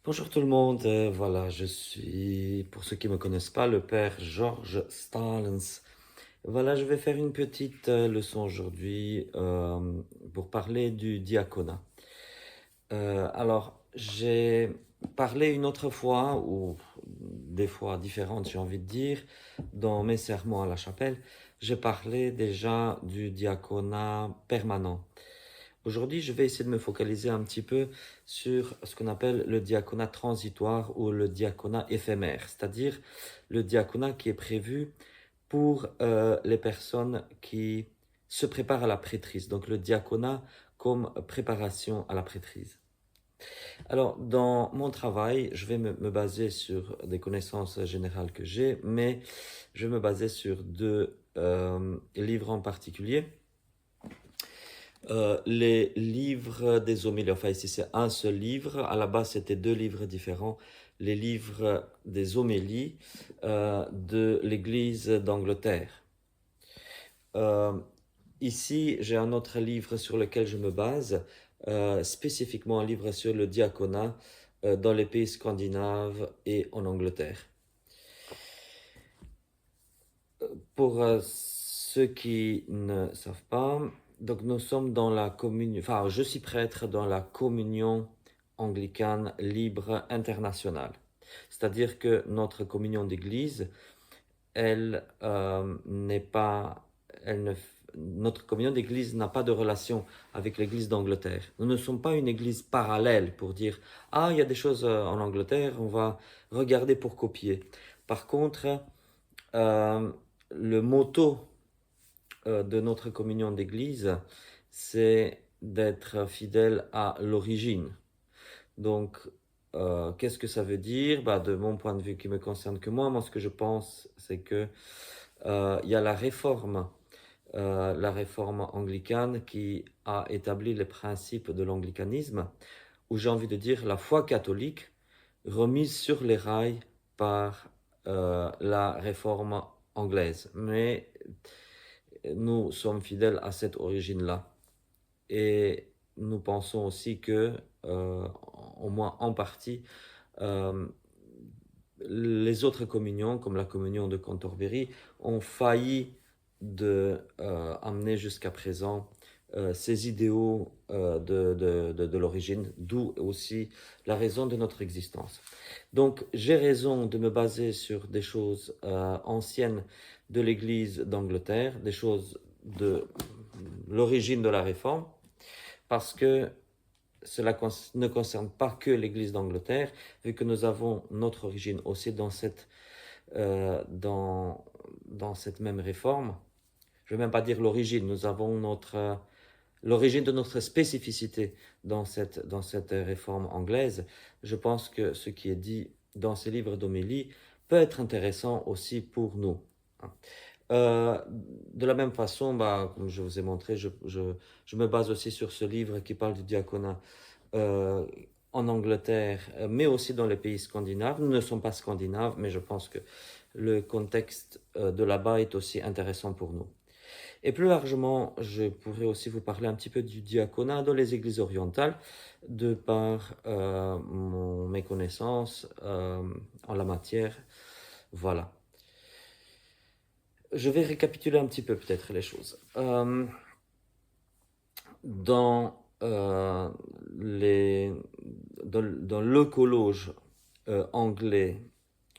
Bonjour tout le monde, voilà, je suis, pour ceux qui ne me connaissent pas, le père George Stalens. Voilà, je vais faire une petite leçon aujourd'hui pour parler du diaconat. J'ai parlé une autre fois, ou des fois différentes, j'ai envie de dire, dans mes sermons à la chapelle, j'ai parlé déjà du diaconat permanent. Aujourd'hui, je vais essayer de me focaliser un petit peu sur ce qu'on appelle le diaconat transitoire ou le diaconat éphémère, c'est-à-dire le diaconat qui est prévu pour les personnes qui se préparent à la prêtrise, donc le diaconat comme préparation à la prêtrise. Alors, dans mon travail, je vais me baser sur des connaissances générales que j'ai, mais je vais me baser sur deux livres en particulier. Les livres des homélies, enfin ici c'est un seul livre, à la base c'était deux livres différents, les livres des homélies de l'Église d'Angleterre. Euh, Ici j'ai un autre livre sur lequel je me base, spécifiquement un livre sur le diaconat dans les pays scandinaves et en Angleterre. Pour ceux qui ne savent pas, donc nous sommes dans la communion, enfin je suis prêtre dans la communion anglicane libre internationale. C'est-à-dire que notre communion d'église, elle n'est pas, elle ne, notre communion d'église n'a pas de relation avec l'église d'Angleterre. Nous ne sommes pas une église parallèle pour dire, ah, il y a des choses en Angleterre, on va regarder pour copier. Par contre, euh, le motto de notre communion d'église, c'est d'être fidèle à l'origine. Donc, qu'est-ce que ça veut dire? Bah, de mon point de vue qui me concerne que moi, ce que je pense, c'est que il y a la réforme anglicane qui a établi les principes de l'anglicanisme, où j'ai envie de dire la foi catholique remise sur les rails par la réforme anglaise. Mais nous sommes fidèles à cette origine-là. Et nous pensons aussi que, au moins en partie, euh, les autres communions, comme la communion de Cantorbéry, ont failli de amener jusqu'à présent ces idéaux de l'origine, d'où aussi la raison de notre existence. Donc j'ai raison de me baser sur des choses anciennes de l'Église d'Angleterre, des choses de l'origine de la Réforme, parce que cela ne concerne pas que l'Église d'Angleterre, vu que nous avons notre origine aussi dans cette même réforme. Je ne vais même pas dire l'origine, nous avons l'origine de notre spécificité dans cette réforme anglaise. Je pense que ce qui est dit dans ces livres d'homélie peut être intéressant aussi pour nous. De la même façon, comme je vous ai montré, je me base aussi sur ce livre qui parle du diaconat euh, en Angleterre, mais aussi dans les pays scandinaves. Nous ne sommes pas scandinaves, mais je pense que le contexte de là-bas est aussi intéressant pour nous. Et plus largement, je pourrais aussi vous parler un petit peu du diaconat dans les églises orientales, de par mes connaissances en la matière. Voilà. Je vais récapituler un petit peu peut-être les choses. Dans, les, dans l'eucologe anglais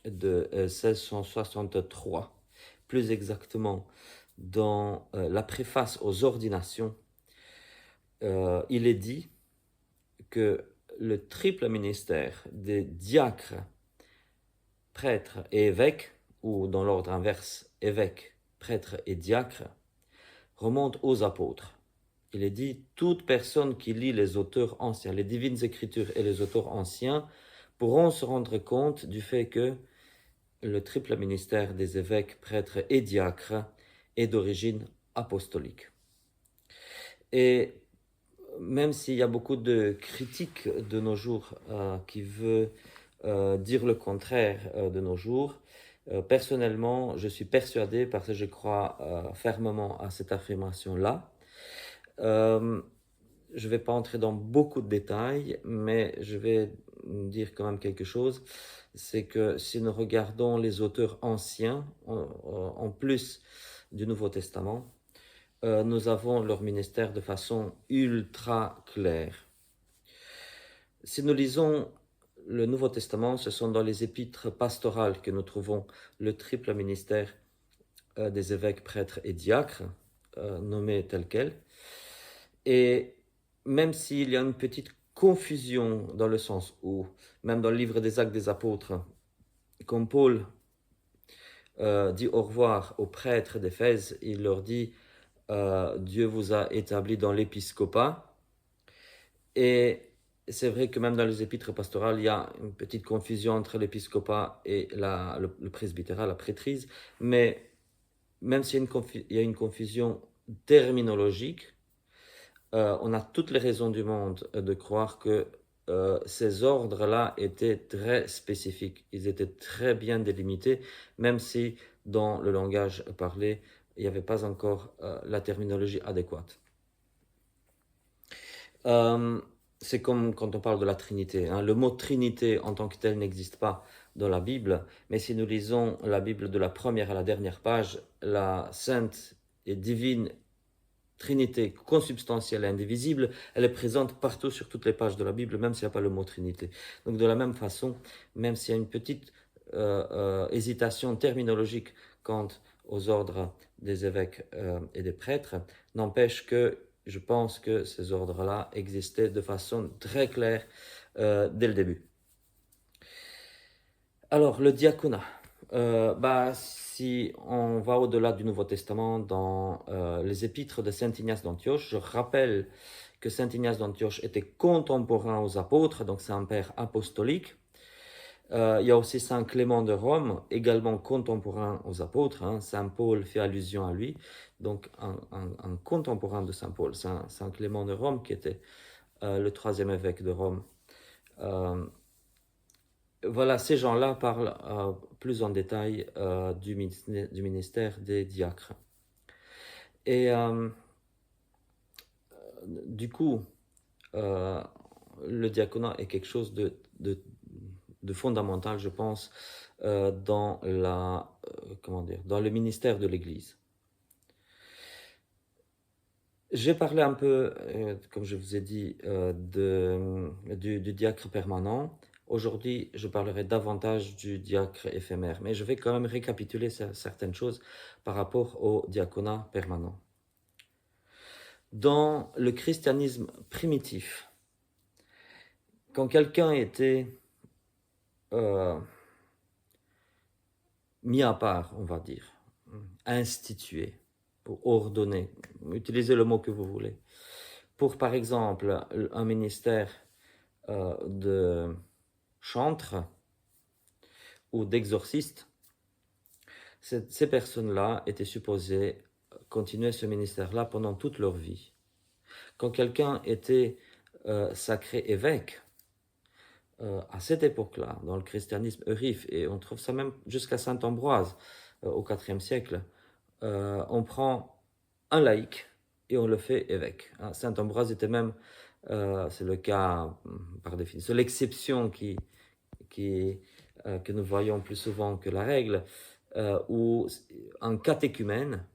de 1663, plus exactement dans la préface aux ordinations, il est dit que le triple ministère des diacres, prêtres et évêques, ou dans l'ordre inverse, évêques, prêtres et diacres, remonte aux apôtres. Il est dit, toute personne qui lit les auteurs anciens, les divines écritures et les auteurs anciens, pourront se rendre compte du fait que le triple ministère des évêques, prêtres et diacres est d'origine apostolique. Et même s'il y a beaucoup de critiques de nos jours qui veulent dire le contraire de nos jours, personnellement, je suis persuadé, parce que je crois fermement à cette affirmation-là. Je ne vais pas entrer dans beaucoup de détails, mais je vais dire quand même quelque chose, c'est que si nous regardons les auteurs anciens, en plus du Nouveau Testament, nous avons leur ministère de façon ultra claire. Si nous lisons le Nouveau Testament, ce sont dans les épîtres pastorales que nous trouvons le triple ministère des évêques, prêtres et diacres, nommés tels quels. Et même s'il y a une petite confusion dans le sens où, même dans le livre des Actes des Apôtres, comme Paul dit au revoir aux prêtres d'Éphèse, il leur dit Dieu vous a établi dans l'épiscopat. Et c'est vrai que même dans les épîtres pastorales, il y a une petite confusion entre l'épiscopat et le presbytérat, la prêtrise, mais même s'il y a une confusion terminologique, on a toutes les raisons du monde de croire que ces ordres-là étaient très spécifiques. Ils étaient très bien délimités, même si dans le langage parlé, il n'y avait pas encore la terminologie adéquate. C'est comme quand on parle de la Trinité. Hein. Le mot Trinité en tant que tel n'existe pas dans la Bible, mais si nous lisons la Bible de la première à la dernière page, la sainte et divine Trinité consubstantielle et indivisible, elle est présente partout sur toutes les pages de la Bible, même s'il n'y a pas le mot Trinité. Donc de la même façon, même s'il y a une petite hésitation terminologique quant aux ordres des évêques et des prêtres, n'empêche que je pense que ces ordres-là existaient de façon très claire dès le début. Alors, le diaconat. Si on va au-delà du Nouveau Testament dans les épîtres de Saint Ignace d'Antioche, je rappelle que Saint Ignace d'Antioche était contemporain aux apôtres, donc c'est un père apostolique. Il y a aussi Saint Clément de Rome, également contemporain aux apôtres. Hein. Saint Paul fait allusion à lui, donc un contemporain de Saint Paul, Saint Clément de Rome, qui était le troisième évêque de Rome. Voilà, ces gens-là parlent plus en détail du ministère des diacres. Et du coup, le diaconat est quelque chose de fondamental, je pense, dans dans le ministère de l'Église. J'ai parlé un peu, comme je vous ai dit, du diacre permanent. Aujourd'hui, je parlerai davantage du diacre éphémère, mais je vais quand même récapituler certaines choses par rapport au diaconat permanent. Dans le christianisme primitif, quand quelqu'un était mis à part, on va dire, institué, pour ordonner, utilisez le mot que vous voulez, pour par exemple un ministère de chantre ou d'exorciste, ces personnes-là étaient supposées continuer ce ministère-là pendant toute leur vie. Quand quelqu'un était sacré évêque, à cette époque-là, dans le christianisme eurif, et on trouve ça même jusqu'à saint Ambroise au IVe siècle, on prend un laïc et on le fait évêque. Saint Ambroise était même, c'est le cas par définition, l'exception que nous voyons plus souvent que la règle, où un catéchumène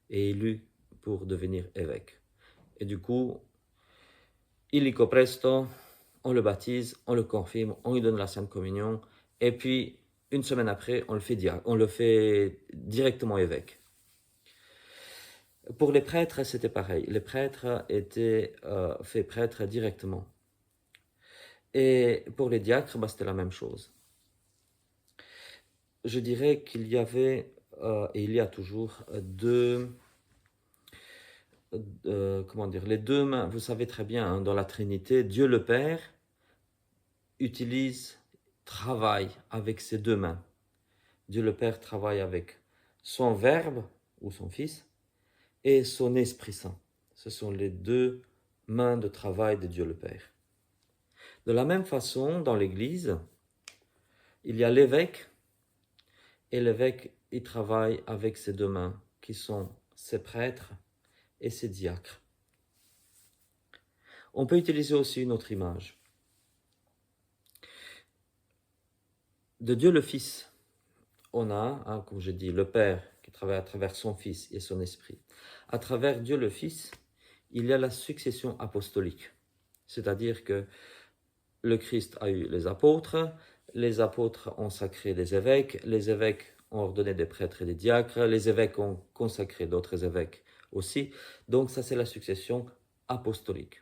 est élu pour devenir évêque. Et du coup, illico presto, on le baptise, on le confirme, on lui donne la Sainte Communion, et puis une semaine après, on le fait directement évêque. Pour les prêtres, c'était pareil. Les prêtres étaient faits prêtres directement. Et pour les diacres, c'était la même chose. Je dirais qu'il y avait, et il y a toujours, les deux mains. Vous savez très bien, hein, dans la Trinité, Dieu le Père travaille avec ses deux mains. Dieu le Père travaille avec son Verbe, ou son Fils, et son Esprit Saint. Ce sont les deux mains de travail de Dieu le Père. De la même façon, dans l'Église, il y a l'évêque, et l'évêque, il travaille avec ses deux mains, qui sont ses prêtres et ses diacres. On peut utiliser aussi une autre image. de Dieu le Fils, on a, hein, comme je dis, le Père qui travaille à travers son Fils et son Esprit. À travers Dieu le Fils, il y a la succession apostolique. C'est-à-dire que le Christ a eu les apôtres ont sacré les évêques ont ordonné des prêtres et des diacres, les évêques ont consacré d'autres évêques aussi. Donc ça, c'est la succession apostolique.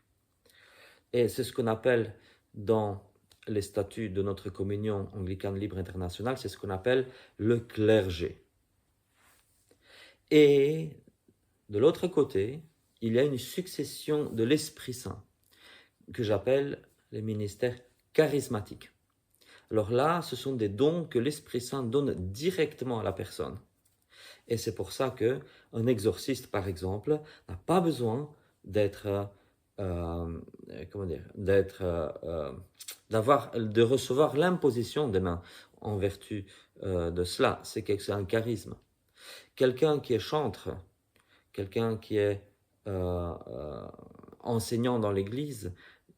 Et c'est ce qu'on appelle dans les statuts de notre communion anglicane libre internationale, c'est ce qu'on appelle le clergé. Et de l'autre côté, il y a une succession de l'Esprit Saint, que j'appelle les ministères charismatiques. Alors là, ce sont des dons que l'Esprit Saint donne directement à la personne. Et c'est pour ça qu'un exorciste, par exemple, n'a pas besoin d'être, de recevoir l'imposition des mains en vertu de cela. C'est un charisme. Quelqu'un qui est chantre, quelqu'un qui est enseignant dans l'Église,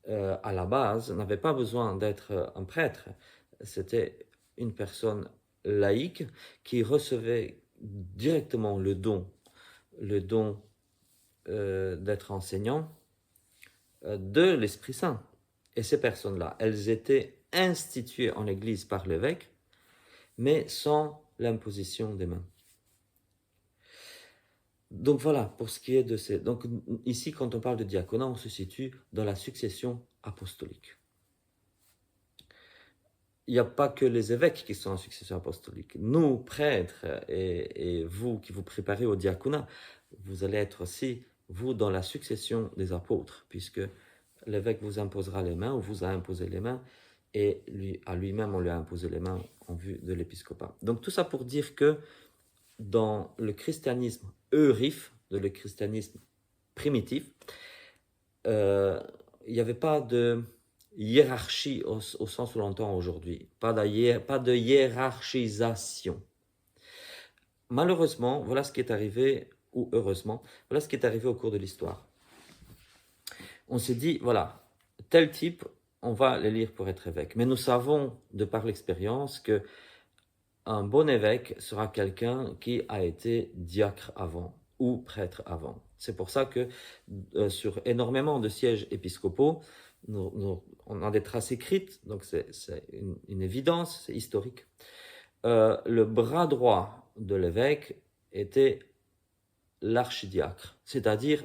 à la base, n'avait pas besoin d'être un prêtre. C'était une personne laïque qui recevait directement le don d'être enseignant de l'Esprit Saint. Et ces personnes-là, elles étaient instituées en Église par l'évêque, mais sans l'imposition des mains. Donc voilà, pour ce qui est de ces... Donc ici, quand on parle de diaconat, on se situe dans la succession apostolique. Il n'y a pas que les évêques qui sont en succession apostolique. Nous, prêtres, et vous qui vous préparez au diaconat, vous allez être aussi, vous, dans la succession des apôtres, puisque l'évêque vous imposera les mains, ou vous a imposé les mains, et à lui-même, on lui a imposé les mains en vue de l'épiscopat. Donc tout ça pour dire que dans le christianisme eurif, le christianisme primitif, il n'y avait pas de hiérarchie au sens où l'on entend aujourd'hui, pas de hiérarchisation. Malheureusement, voilà ce qui est arrivé, ou heureusement, voilà ce qui est arrivé au cours de l'histoire. On s'est dit, voilà, tel type, on va l'élire pour être évêque. Mais nous savons, de par l'expérience, que un bon évêque sera quelqu'un qui a été diacre avant ou prêtre avant. C'est pour ça que sur énormément de sièges épiscopaux, on a des traces écrites, donc c'est une évidence, c'est historique. Le bras droit de l'évêque était l'archidiacre, c'est-à-dire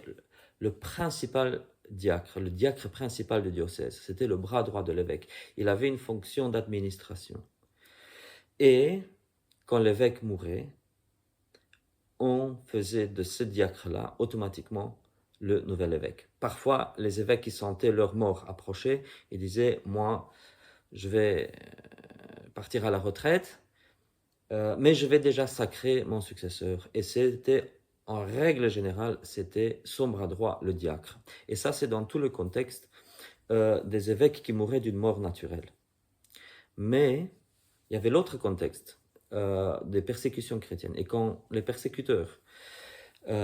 le principal diacre, le diacre principal du diocèse. C'était le bras droit de l'évêque. Il avait une fonction d'administration. Et quand l'évêque mourait, on faisait de ce diacre-là automatiquement le nouvel évêque. Parfois, les évêques qui sentaient leur mort approcher, ils disaient, moi, je vais partir à la retraite, mais je vais déjà sacrer mon successeur. Et c'était, en règle générale, c'était son bras droit, le diacre. Et ça, c'est dans tout le contexte des évêques qui mouraient d'une mort naturelle. Mais il y avait l'autre contexte des persécutions chrétiennes. Et quand les persécuteurs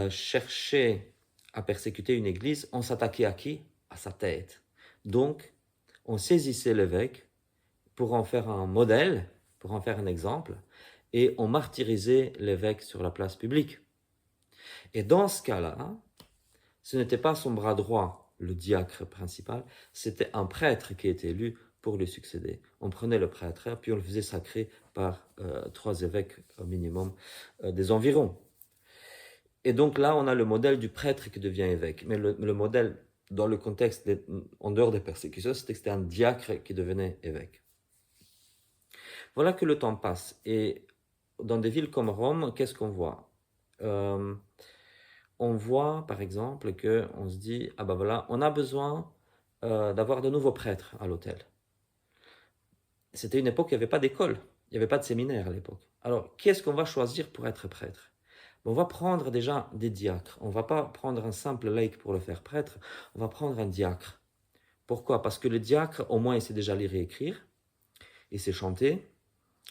cherchaient à persécuter une église, on s'attaquait à qui? À sa tête. Donc, on saisissait l'évêque pour en faire un modèle, pour en faire un exemple, et on martyrisait l'évêque sur la place publique. Et dans ce cas-là, ce n'était pas son bras droit, le diacre principal, c'était un prêtre qui était élu pour lui succéder. On prenait le prêtre, puis on le faisait sacrer par 3 évêques au minimum des environs. Et donc là, on a le modèle du prêtre qui devient évêque. Mais le modèle, dans le contexte, en dehors des persécutions, c'était un diacre qui devenait évêque. Voilà que le temps passe. Et dans des villes comme Rome, qu'est-ce qu'on voit? On voit, par exemple, qu'on se dit, ah ben voilà, on a besoin d'avoir de nouveaux prêtres à l'hôtel. C'était une époque où il n'y avait pas d'école, il n'y avait pas de séminaire à l'époque. Alors, qui est-ce qu'on va choisir pour être prêtre? On va prendre déjà des diacres. On ne va pas prendre un simple laïc pour le faire prêtre, on va prendre un diacre. Pourquoi? Parce que le diacre, au moins, il sait déjà lire et écrire, il sait chanter,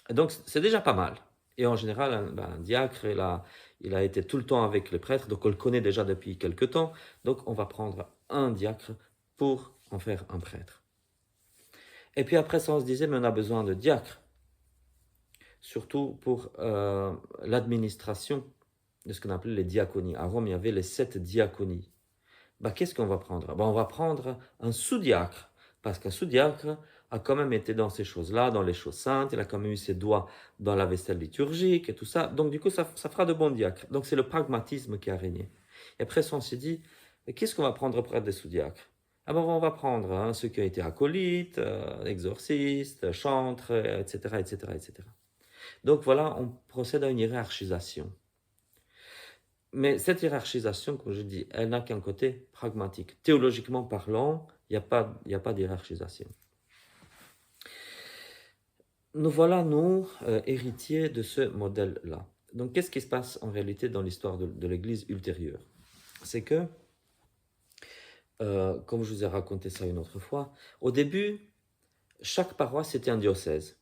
et donc c'est déjà pas mal. Et en général, un diacre, il a été tout le temps avec les prêtres, donc on le connaît déjà depuis quelque temps, donc on va prendre un diacre pour en faire un prêtre. Et puis après ça, on se disait, mais on a besoin de diacres. surtout pour l'administration de ce qu'on appelait les diaconies. À Rome, il y avait les 7 diaconies. Bah, qu'est-ce qu'on va prendre? Bah, on va prendre un sous-diacre, parce qu'un sous-diacre a quand même été dans ces choses-là, dans les choses saintes, il a quand même eu ses doigts dans la vaisselle liturgique et tout ça. Donc, du coup, ça fera de bons diacres. Donc, c'est le pragmatisme qui a régné. Et après, on s'est dit, qu'est-ce qu'on va prendre pour être des sous-diacres? Ah ben, on va prendre ceux qui ont été acolytes, exorcistes, chantres, etc., etc., etc. Donc, voilà, on procède à une hiérarchisation. Mais cette hiérarchisation, comme je dis, elle n'a qu'un côté pragmatique. Théologiquement parlant, il n'y a pas de hiérarchisation. Nous voilà, nous, héritiers de ce modèle-là. Donc, qu'est-ce qui se passe en réalité dans l'histoire de l'Église ultérieure? C'est que, comme je vous ai raconté ça une autre fois, au début, chaque paroisse était un diocèse.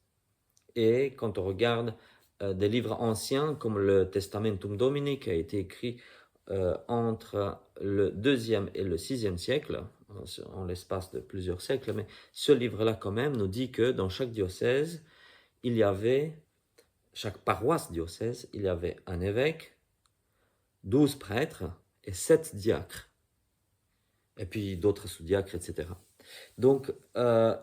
Et quand on regarde des livres anciens comme le Testamentum Domini qui a été écrit entre le 2e et le 6e siècle, en l'espace de plusieurs siècles, mais ce livre-là quand même nous dit que dans chaque diocèse, il y avait, chaque paroisse diocèse, il y avait un évêque, 12 prêtres et 7 diacres, et puis d'autres sous-diacres, etc. Donc,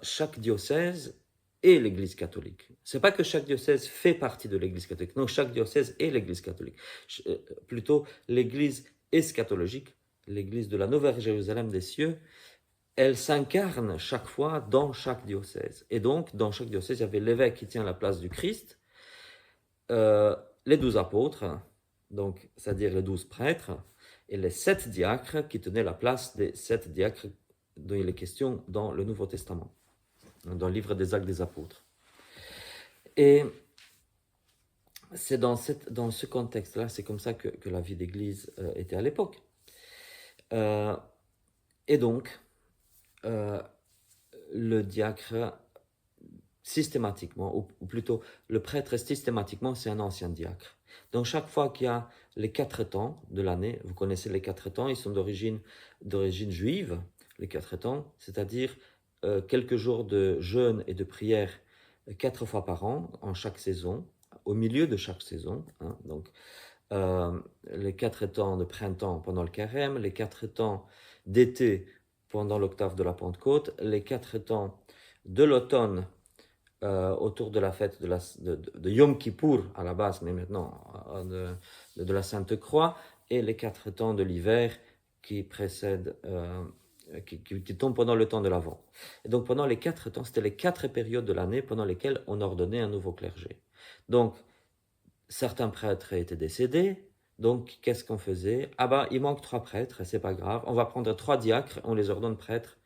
chaque diocèse est l'Église catholique. C'est pas que chaque diocèse fait partie de l'Église catholique. Non, chaque diocèse est l'Église catholique. Plutôt, l'Église eschatologique, l'Église de la Nouvelle Jérusalem des cieux, elle s'incarne chaque fois dans chaque diocèse. Et donc, dans chaque diocèse, il y avait l'évêque qui tient la place du Christ, les 12 apôtres, donc, c'est-à-dire les 12 prêtres, et les 7 diacres qui tenaient la place des 7 diacres dont il est question dans le Nouveau Testament, dans le livre des Actes des Apôtres. Et c'est dans ce contexte-là, c'est comme ça que la vie d'Église était à l'époque. Et donc, le diacre, systématiquement, ou plutôt le prêtre systématiquement, c'est un ancien diacre. Donc chaque fois qu'il y a les 4 temps de l'année, vous connaissez les 4 temps, ils sont d'origine juive, les 4 temps, c'est-à-dire quelques jours de jeûne et de prière 4 fois par an, en chaque saison, au milieu de chaque saison. Hein, donc les 4 temps de printemps pendant le carême, les 4 temps d'été pendant l'octave de la Pentecôte, les 4 temps de l'automne autour de la fête de Yom Kippour à la base, mais maintenant de la Sainte Croix, et les 4 temps de l'hiver qui précèdent, qui tombent pendant le temps de l'Avent. Et donc pendant les 4 temps, c'était les 4 périodes de l'année pendant lesquelles on ordonnait un nouveau clergé. Donc certains prêtres étaient décédés, donc qu'est-ce qu'on faisait? Ah ben il manque 3 prêtres, c'est pas grave, on va prendre 3 diacres, on les ordonne prêtres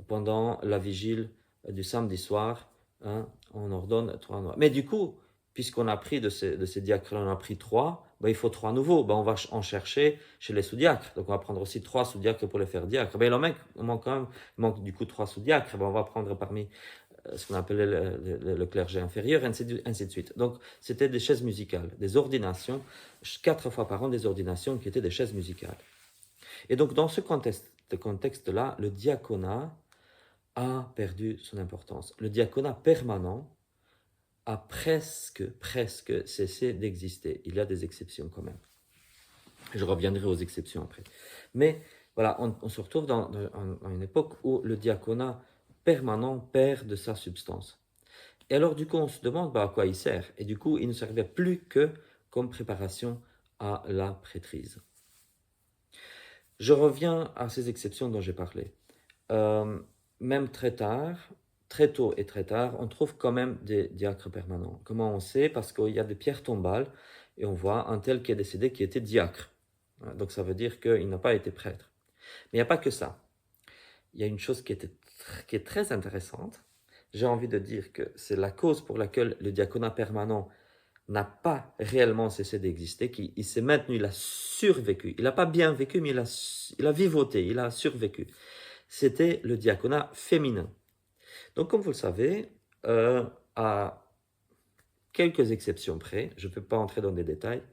pendant la vigile du samedi soir. Hein, on ordonne 3 noirs. Mais du coup, puisqu'on a pris de ces diacres-là, on a pris 3, ben il faut 3 nouveaux. Ben on va en chercher chez les sous-diacres. Donc on va prendre aussi 3 sous-diacres pour les faire diacres. Ben il manque du coup 3 sous-diacres. Ben on va prendre parmi ce qu'on appelait le clergé inférieur, ainsi de suite. Donc c'était des chaises musicales, des ordinations, 4 fois par an des ordinations qui étaient des chaises musicales. Et donc dans ce contexte-là, le diaconat a perdu son importance. Le diaconat permanent a presque cessé d'exister. Il y a des exceptions quand même. Je reviendrai aux exceptions après. Mais voilà, on se retrouve dans une époque où le diaconat permanent perd de sa substance. Et alors du coup, on se demande à quoi il sert. Et du coup, il ne servait plus que comme préparation à la prêtrise. Je reviens à ces exceptions dont j'ai parlé. Même très tôt et très tard, on trouve quand même des diacres permanents. Comment on sait? Parce qu'il y a des pierres tombales et on voit un tel qui est décédé qui était diacre. Donc ça veut dire qu'il n'a pas été prêtre. Mais il n'y a pas que ça. Il y a une chose qui est très intéressante. J'ai envie de dire que c'est la cause pour laquelle le diaconat permanent n'a pas réellement cessé d'exister, qu'il s'est maintenu, il a survécu. Il n'a pas bien vécu, mais il a vivoté, il a survécu. C'était le diaconat féminin. Donc, comme vous le savez, à quelques exceptions près, je ne peux pas entrer dans des détails,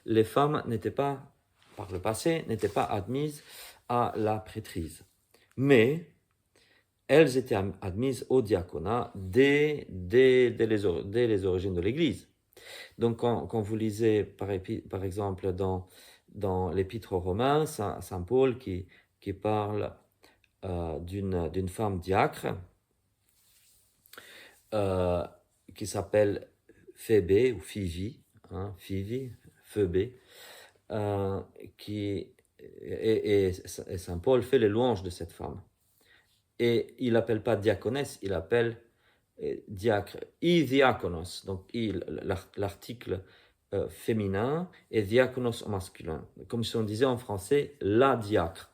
les femmes n'étaient pas, par le passé, n'étaient pas admises à la prêtrise. Mais elles étaient admises au diaconat dès les origines de l'Église. Donc, quand vous lisez, par exemple, dans l'Épître aux Romains, Saint Paul qui parle d'une femme diacre qui s'appelle Phébé ou Phoebe, hein, Phébé, et Saint Paul fait les louanges de cette femme. Et il l'appelle pas diaconesse, il l'appelle diacre, diaconos, donc l'article féminin et diaconos au masculin. Comme si on disait en français la diacre.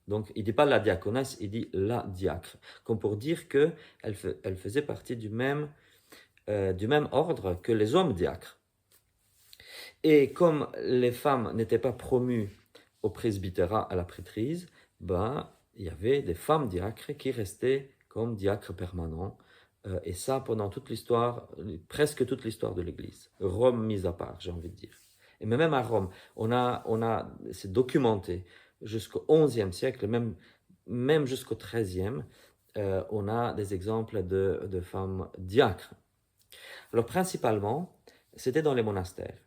Donc il ne dit pas la diaconesse, il dit la diacre. Comme pour dire qu'elle faisait partie du même ordre que les hommes diacres. Et comme les femmes n'étaient pas promues au presbytérat, à la prêtrise, ben, il y avait des femmes diacres qui restaient comme diacres permanents. Et ça pendant toute l'histoire, presque toute l'histoire de l'Église. Rome mise à part, j'ai envie de dire. Et même à Rome, c'est documenté jusqu'au XIe siècle, même jusqu'au XIIIe, on a des exemples de femmes diacres. Alors principalement, c'était dans les monastères.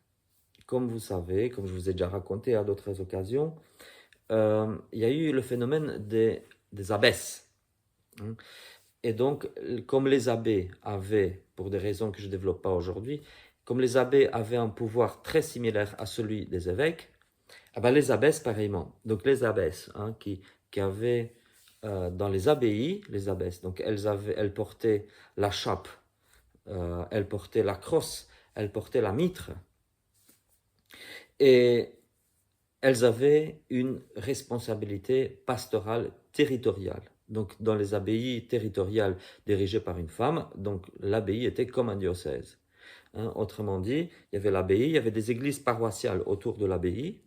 Comme vous savez, comme je vous ai déjà raconté à d'autres occasions, il y a eu le phénomène des abbesses. Et donc, comme les abbés avaient, pour des raisons que je ne développe pas aujourd'hui, comme les abbés avaient un pouvoir très similaire à celui des évêques, eh ben les abbesses pareillement. Donc les abbesses qui avaient dans les abbayes, les abbesses, donc elles portaient la chape, elles portaient la crosse, elles portaient la mitre, et elles avaient une responsabilité pastorale territoriale. Donc, dans les abbayes territoriales dirigées par une femme, donc l'abbaye était comme un diocèse. Autrement dit, il y avait l'abbaye, il y avait des églises paroissiales autour de l'abbaye,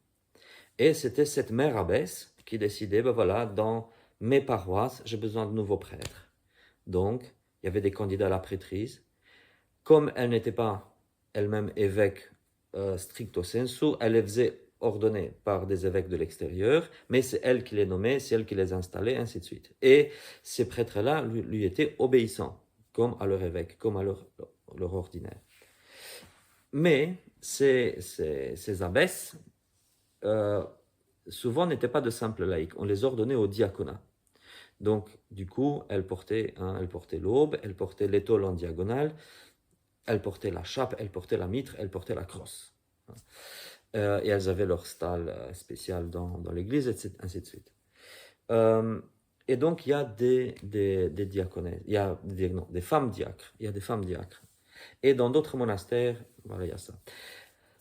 et c'était cette mère abbesse qui décidait, ben voilà, dans mes paroisses, j'ai besoin de nouveaux prêtres. Donc, il y avait des candidats à la prêtrise. Comme elle n'était pas elle-même évêque stricto sensu, elle les faisait ordonner par des évêques de l'extérieur, mais c'est elle qui les nommait, c'est elle qui les installait, ainsi de suite. Et ces prêtres-là lui étaient obéissants, comme à leur évêque, comme à leur ordinaire. Mais ces abbesses, souvent n'étaient pas de simples laïcs, on les ordonnait au diaconat. Donc, du coup, elles portaient l'aube, elles portaient l'étole en diagonale, elles portaient la chape, elles portaient la mitre, elles portaient la crosse. Et elles avaient leur stalle spéciale dans l'église, ainsi de suite. Et donc, il y a des diaconesses, il y a des femmes diacres, il y a des femmes diacres. Et dans d'autres monastères, voilà, il y a ça.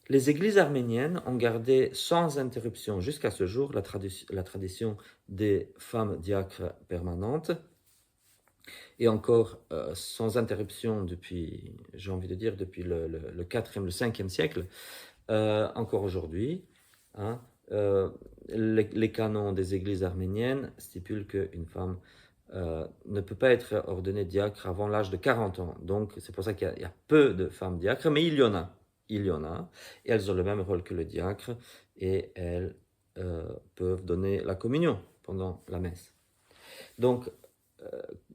Les églises arméniennes ont gardé sans interruption jusqu'à ce jour la tradition des femmes diacres permanentes, et encore sans interruption depuis, j'ai envie de dire, depuis le 4e, le 5e siècle, encore aujourd'hui. Les canons des églises arméniennes stipulent qu'une femme ne peut pas être ordonnée diacre avant l'âge de 40 ans. Donc c'est pour ça qu'il y a peu de femmes diacres, mais il y en a. Et elles ont le même rôle que le diacre, et elles peuvent donner la communion pendant la messe. Donc,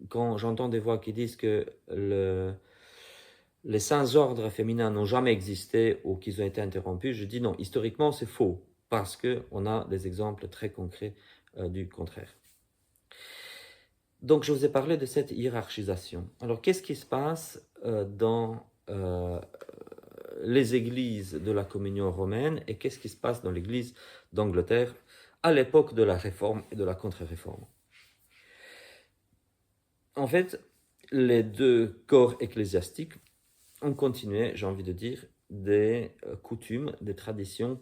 quand j'entends des voix qui disent que les saints ordres féminins n'ont jamais existé ou qu'ils ont été interrompus, je dis non, historiquement c'est faux, parce qu'on a des exemples très concrets du contraire. Donc je vous ai parlé de cette hiérarchisation. Alors qu'est-ce qui se passe dans les églises de la communion romaine, et qu'est-ce qui se passe dans l'église d'Angleterre à l'époque de la réforme et de la contre-réforme? En fait, les deux corps ecclésiastiques ont continué, j'ai envie de dire, des coutumes, des traditions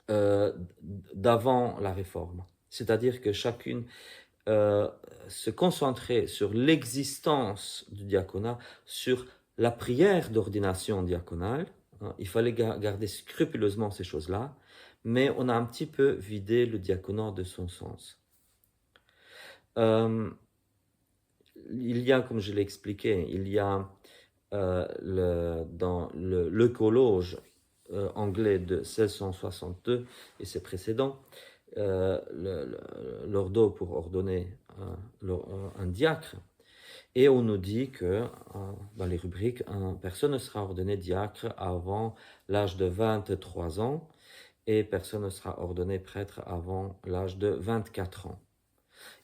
d'avant la réforme. C'est-à-dire que chacune se concentrait sur l'existence du diaconat, sur la prière d'ordination diaconale. Il fallait garder scrupuleusement ces choses-là, mais on a un petit peu vidé le diaconat de son sens. Il y a, comme je l'ai expliqué, il y a dans l'Eucologe anglais de 1662 et ses précédents, l'ordo pour ordonner un diacre. Et on nous dit que dans les rubriques, personne ne sera ordonné diacre avant l'âge de 23 ans et personne ne sera ordonné prêtre avant l'âge de 24 ans.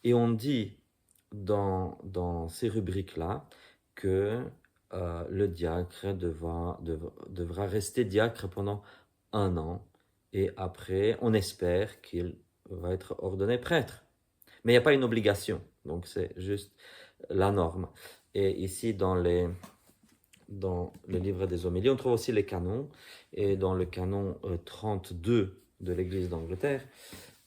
Et on dit dans ces rubriques-là que le diacre devra rester diacre pendant 1 an et après, on espère qu'il va être ordonné prêtre. Mais il n'y a pas une obligation, donc c'est juste la norme. Et ici, dans le livre des homélies, on trouve aussi les canons. Et dans le canon 32 de l'Église d'Angleterre,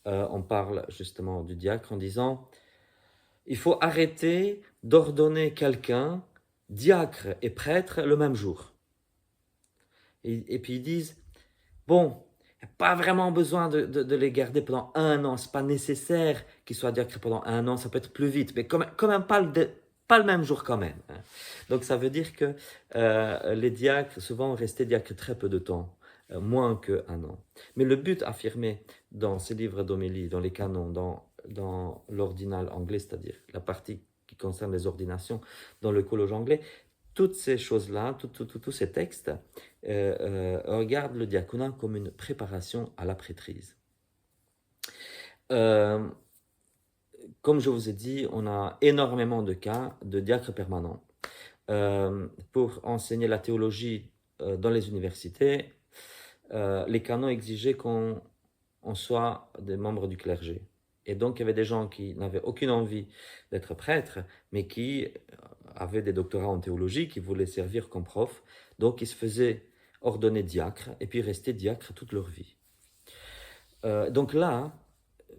on parle justement du diacre en disant « Il faut arrêter d'ordonner quelqu'un diacre et prêtre le même jour. » Et puis ils disent « Bon, il n'y a pas vraiment besoin de les garder pendant 1 an. Ce n'est pas nécessaire qu'ils soient diacres pendant 1 an. Ça peut être plus vite, mais quand même pas le même jour quand même. » Donc ça veut dire que les diacres souvent restaient diacres très peu de temps, moins qu'1 an. Mais le but affirmé dans ces livres d'homélie, dans les canons, dans l'ordinal anglais, c'est-à-dire la partie qui concerne les ordinations dans le collège anglais, toutes ces choses-là, tous ces textes regardent le diaconat comme une préparation à la prêtrise. Comme je vous ai dit, on a énormément de cas de diacres permanents. Pour enseigner la théologie dans les universités, les canons exigeaient qu'on soit des membres du clergé. Et donc, il y avait des gens qui n'avaient aucune envie d'être prêtres, mais qui avaient des doctorats en théologie, qui voulaient servir comme prof. Donc, ils se faisaient ordonner diacre et puis rester diacre toute leur vie. Donc là,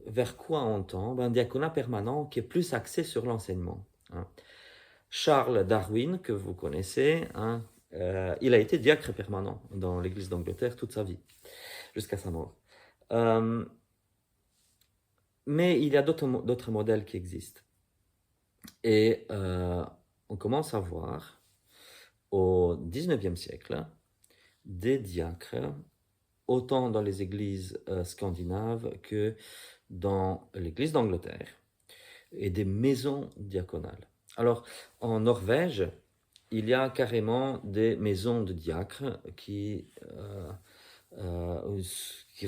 vers quoi on tend? Un diaconat permanent qui est plus axé sur l'enseignement. Charles Darwin, que vous connaissez, il a été diacre permanent dans l'Église d'Angleterre toute sa vie, jusqu'à sa mort. Mais il y a d'autres modèles qui existent. Et on commence à voir au XIXe siècle des diacres, autant dans les églises scandinaves que dans l'Église d'Angleterre, et des maisons diaconales. Alors, en Norvège, il y a carrément des maisons de diacres qui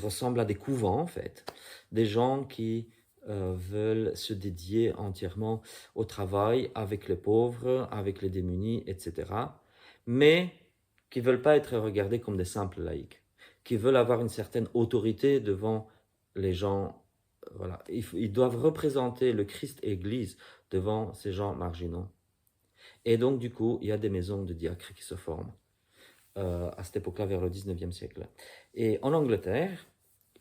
ressemblent à des couvents, en fait. Des gens qui veulent se dédier entièrement au travail avec les pauvres, avec les démunis, etc. Mais qui ne veulent pas être regardés comme des simples laïcs, qui veulent avoir une certaine autorité devant les gens. Voilà. Ils doivent représenter le Christ Église devant ces gens marginaux. Et donc, du coup, il y a des maisons de diacres qui se forment à cette époque-là, vers le 19e siècle. Et en Angleterre,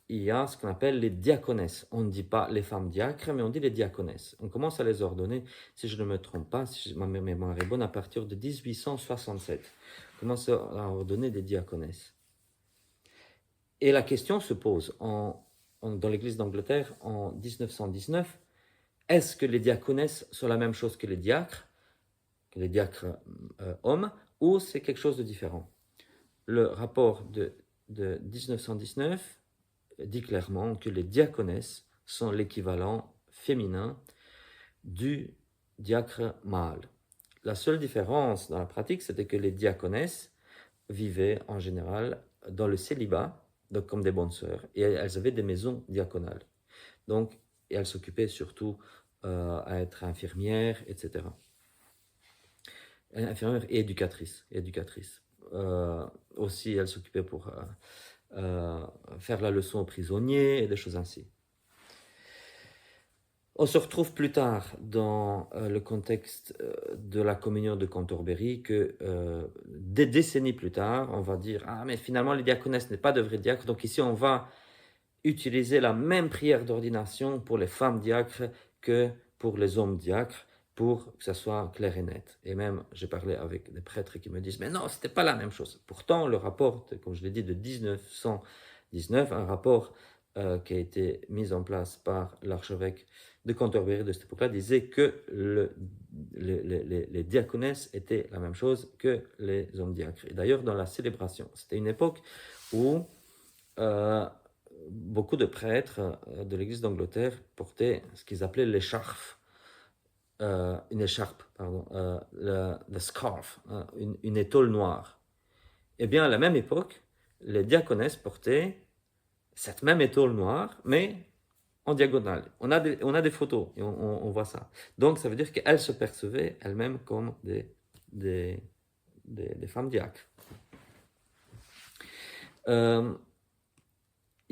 il y a ce qu'on appelle les diaconesses. On ne dit pas les femmes diacres, mais on dit les diaconesses. On commence à les ordonner, si je ne me trompe pas, si ma mémoire est bonne, à partir de 1867. On commence à ordonner des diaconesses. Et la question se pose dans l'Église d'Angleterre en 1919, est-ce que les diaconesses sont la même chose que les diacres hommes, ou c'est quelque chose de différent? Le rapport de 1919 dit clairement que les diaconesses sont l'équivalent féminin du diacre mâle. La seule différence dans la pratique, c'était que les diaconesses vivaient en général dans le célibat, donc comme des bonnes sœurs, et elles avaient des maisons diaconales. Donc, et elles s'occupaient surtout à être infirmières, etc. Infirmières et éducatrices. Aussi, elles s'occupaient pour faire la leçon aux prisonniers et des choses ainsi. On se retrouve plus tard dans le contexte de la communion de Cantorbéry que des décennies plus tard, on va dire « Ah, mais finalement, les diaconesses n'est pas de vrais diacres, donc ici, on va utiliser la même prière d'ordination pour les femmes diacres que pour les hommes diacres, pour que ça soit clair et net. » Et même, j'ai parlé avec des prêtres qui me disent « Mais non, c'était pas la même chose. » Pourtant, le rapport, comme je l'ai dit, de 1919, un rapport qui a été mis en place par l'archevêque de Cantorbéry de cette époque-là, disait que les diaconesses étaient la même chose que les hommes diacres. Et d'ailleurs, dans la célébration, c'était une époque où beaucoup de prêtres de l'Église d'Angleterre portaient ce qu'ils appelaient l'écharpe, une écharpe, pardon, le scarf, une étole noire. Eh bien, à la même époque, les diaconesses portaient cette même étole noire, mais en diagonale. On a des photos et on voit ça. Donc, ça veut dire qu'elles se percevaient elles-mêmes comme des femmes diacres.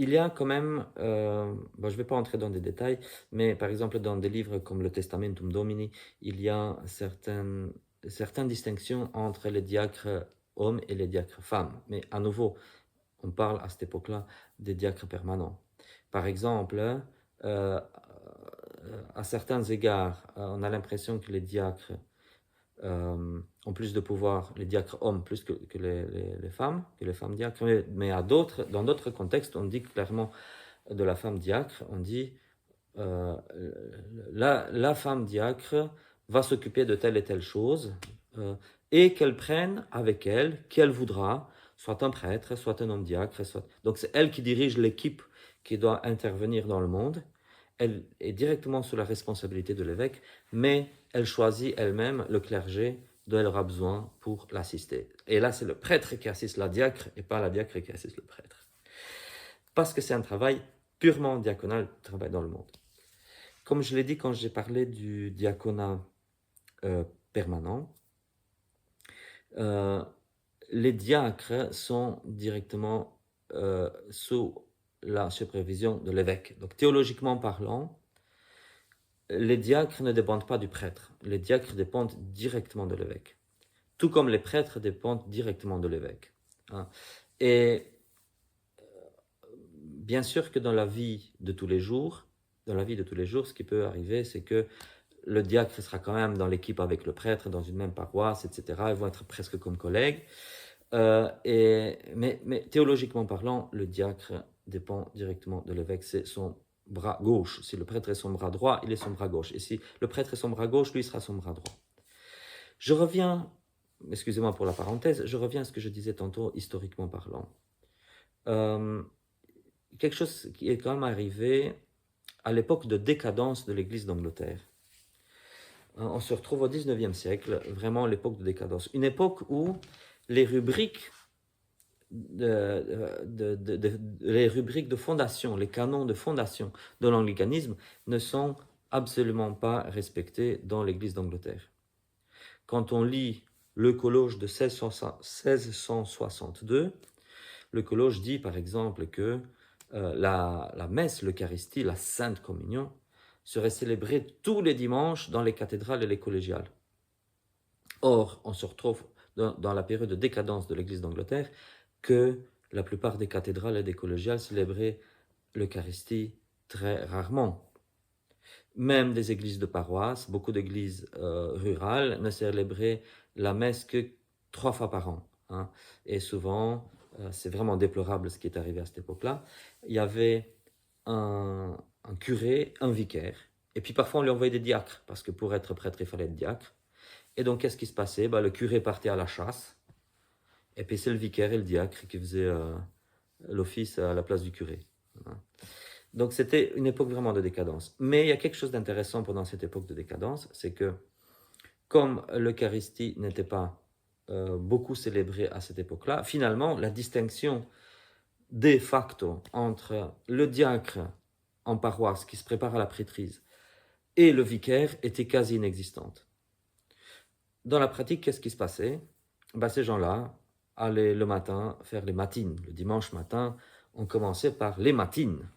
Il y a quand même, je ne vais pas entrer dans des détails, mais par exemple dans des livres comme le Testamentum Domini, il y a certaines distinctions entre les diacres hommes et les diacres femmes. Mais à nouveau, on parle à cette époque-là des diacres permanents. Par exemple, à certains égards, on a l'impression que les diacres ont plus de pouvoir, les diacres hommes plus que les femmes diacres, mais dans d'autres contextes, on dit clairement de la femme diacre, on dit la femme diacre va s'occuper de telle et telle chose et qu'elle prenne avec elle, qu'elle voudra, soit un prêtre, soit un homme diacre. Donc c'est elle qui dirige l'équipe qui doit intervenir dans le monde. Elle est directement sous la responsabilité de l'évêque, mais elle choisit elle-même le clergé dont elle aura besoin pour l'assister. Et là, c'est le prêtre qui assiste la diacre et pas la diacre qui assiste le prêtre. Parce que c'est un travail purement diaconal, travail dans le monde. Comme je l'ai dit quand j'ai parlé du diaconat permanent, les diacres sont directement sous la supervision de l'évêque. Donc théologiquement parlant, les diacres ne dépendent pas du prêtre. Les diacres dépendent directement de l'évêque. Tout comme les prêtres dépendent directement de l'évêque. Et bien sûr que dans la vie de tous les jours, ce qui peut arriver, c'est que le diacre sera quand même dans l'équipe avec le prêtre, dans une même paroisse, etc. Ils vont être presque comme collègues. Mais théologiquement parlant, le diacre dépend directement de l'évêque. C'est son bras gauche. Si le prêtre est son bras droit, il est son bras gauche. Et si le prêtre est son bras gauche, lui sera son bras droit. Je reviens, excusez-moi pour la parenthèse, je reviens à ce que je disais tantôt, historiquement parlant. Quelque chose qui est quand même arrivé à l'époque de décadence de l'Église d'Angleterre. On se retrouve au 19e siècle, vraiment l'époque de décadence. Une époque où les rubriques de fondation, les canons de fondation de l'anglicanisme ne sont absolument pas respectés dans l'Église d'Angleterre. Quand on lit le Colloge de 1662, le Colloge dit par exemple que la messe, l'Eucharistie, la Sainte Communion, serait célébrée tous les dimanches dans les cathédrales et les collégiales. Or, on se retrouve dans la période de décadence de l'Église d'Angleterre que la plupart des cathédrales et des collégiales célébraient l'Eucharistie très rarement. Même des églises de paroisse, beaucoup d'églises rurales ne célébraient la messe que 3 fois par an. Et souvent, c'est vraiment déplorable ce qui est arrivé à cette époque-là, il y avait un curé, un vicaire, et puis parfois on lui envoyait des diacres, parce que pour être prêtre, il fallait être diacre. Et donc, qu'est-ce qui se passait? Le curé partait à la chasse, et puis c'est le vicaire et le diacre qui faisaient l'office à la place du curé. Donc, c'était une époque vraiment de décadence. Mais il y a quelque chose d'intéressant pendant cette époque de décadence, c'est que comme l'Eucharistie n'était pas beaucoup célébrée à cette époque-là, finalement, la distinction de facto entre le diacre en paroisse qui se prépare à la prêtrise et le vicaire était quasi inexistante. Dans la pratique, qu'est-ce qui se passait? Ces gens-là allaient le matin faire les matines. Le dimanche matin, on commençait par les matines.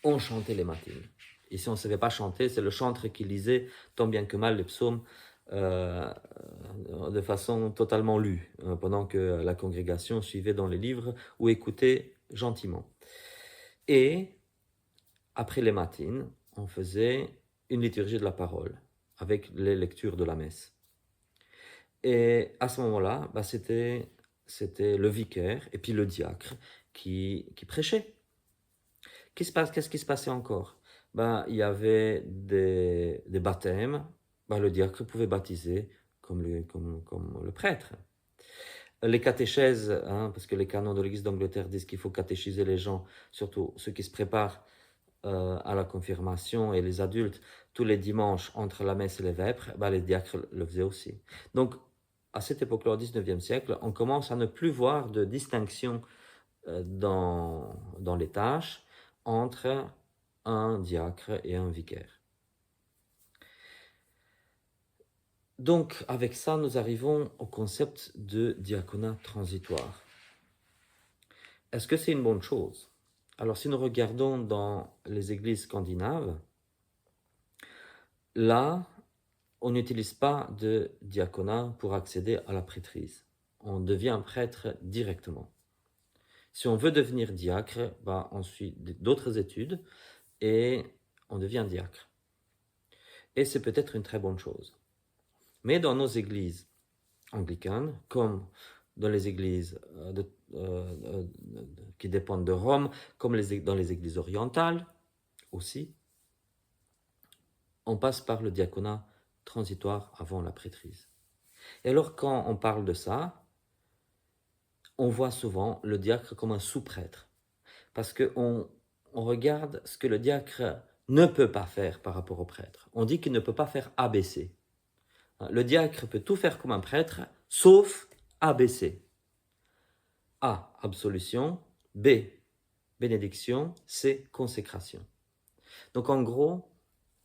On chantait les matines. Et si on ne savait pas chanter, c'est le chantre qui lisait tant bien que mal les psaumes de façon totalement lue, pendant que la congrégation suivait dans les livres ou écoutait gentiment. Et après les matines, on faisait une liturgie de la parole avec les lectures de la messe. Et à ce moment-là, c'était le vicaire et puis le diacre qui prêchait. Qu'est-ce qui se passait encore? Il y avait des baptêmes, le diacre pouvait baptiser comme le prêtre. Les catéchèses, hein, parce que les canons de l'Église d'Angleterre disent qu'il faut catéchiser les gens, surtout ceux qui se préparent à la confirmation et les adultes, tous les dimanches entre la messe et les vêpres, les diacres le faisaient aussi. Donc, à cette époque-là, au XIXe siècle, on commence à ne plus voir de distinction dans les tâches entre un diacre et un vicaire. Donc, avec ça, nous arrivons au concept de diaconat transitoire. Est-ce que c'est une bonne chose? Alors, si nous regardons dans les églises scandinaves, là, on n'utilise pas de diaconat pour accéder à la prêtrise. On devient prêtre directement. Si on veut devenir diacre, on suit d'autres études et on devient diacre. Et c'est peut-être une très bonne chose. Mais dans nos églises anglicanes, comme dans les églises qui dépendent de Rome, comme dans les églises orientales aussi, on passe par le diaconat transitoire avant la prêtrise. Et alors quand on parle de ça, on voit souvent le diacre comme un sous-prêtre, parce qu'on regarde ce que le diacre ne peut pas faire par rapport au prêtre. On dit qu'il ne peut pas faire ABC. Le diacre peut tout faire comme un prêtre, sauf ABC. A, absolution. B, bénédiction. C, consécration. Donc en gros,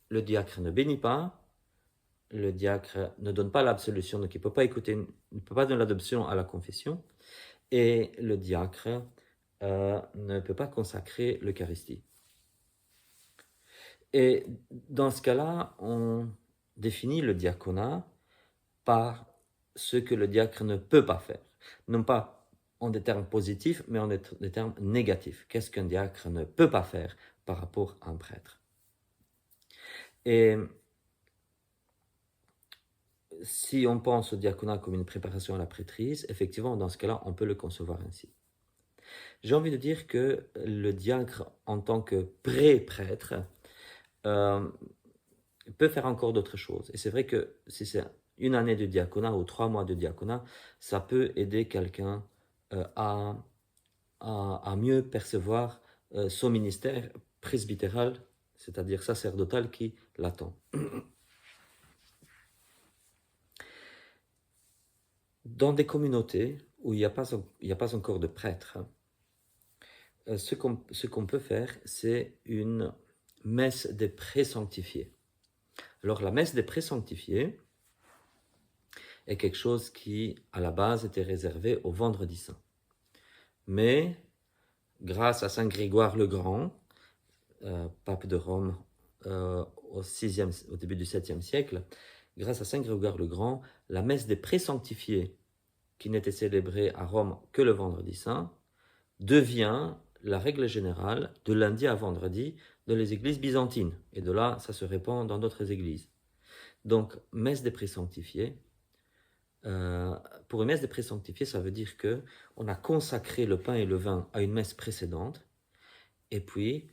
le diacre ne bénit pas, le diacre ne donne pas l'absolution, donc il ne peut pas ne peut pas donner l'adoption à la confession, et le diacre ne peut pas consacrer l'Eucharistie. Et dans ce cas-là, on définit le diaconat par ce que le diacre ne peut pas faire. Non pas en des termes positifs, mais en des termes négatifs. Qu'est-ce qu'un diacre ne peut pas faire par rapport à un prêtre? Et si on pense au diaconat comme une préparation à la prêtrise, effectivement, dans ce cas-là, on peut le concevoir ainsi. J'ai envie de dire que le diacre, en tant que pré-prêtre, peut faire encore d'autres choses. Et c'est vrai que si c'est une année de diaconat ou 3 mois de diaconat, ça peut aider quelqu'un à mieux percevoir son ministère presbytéral, c'est-à-dire sacerdotal, qui l'attend. Dans des communautés où il n'y a pas encore de prêtre, ce qu'on peut faire, c'est une messe des pré-sanctifiés. Alors la messe des pré-sanctifiés est quelque chose qui, à la base, était réservé au vendredi saint. Mais, grâce à Saint Grégoire le Grand, pape de Rome au début du 7e siècle, grâce à Saint Grégoire le Grand, la messe des pré-sanctifiés, qui n'était célébrée à Rome que le vendredi saint, devient la règle générale de lundi à vendredi dans les églises byzantines. Et de là, ça se répand dans d'autres églises. Donc, messe des pré-sanctifiés. Pour une messe des pré-sanctifiés, ça veut dire que on a consacré le pain et le vin à une messe précédente. Et puis,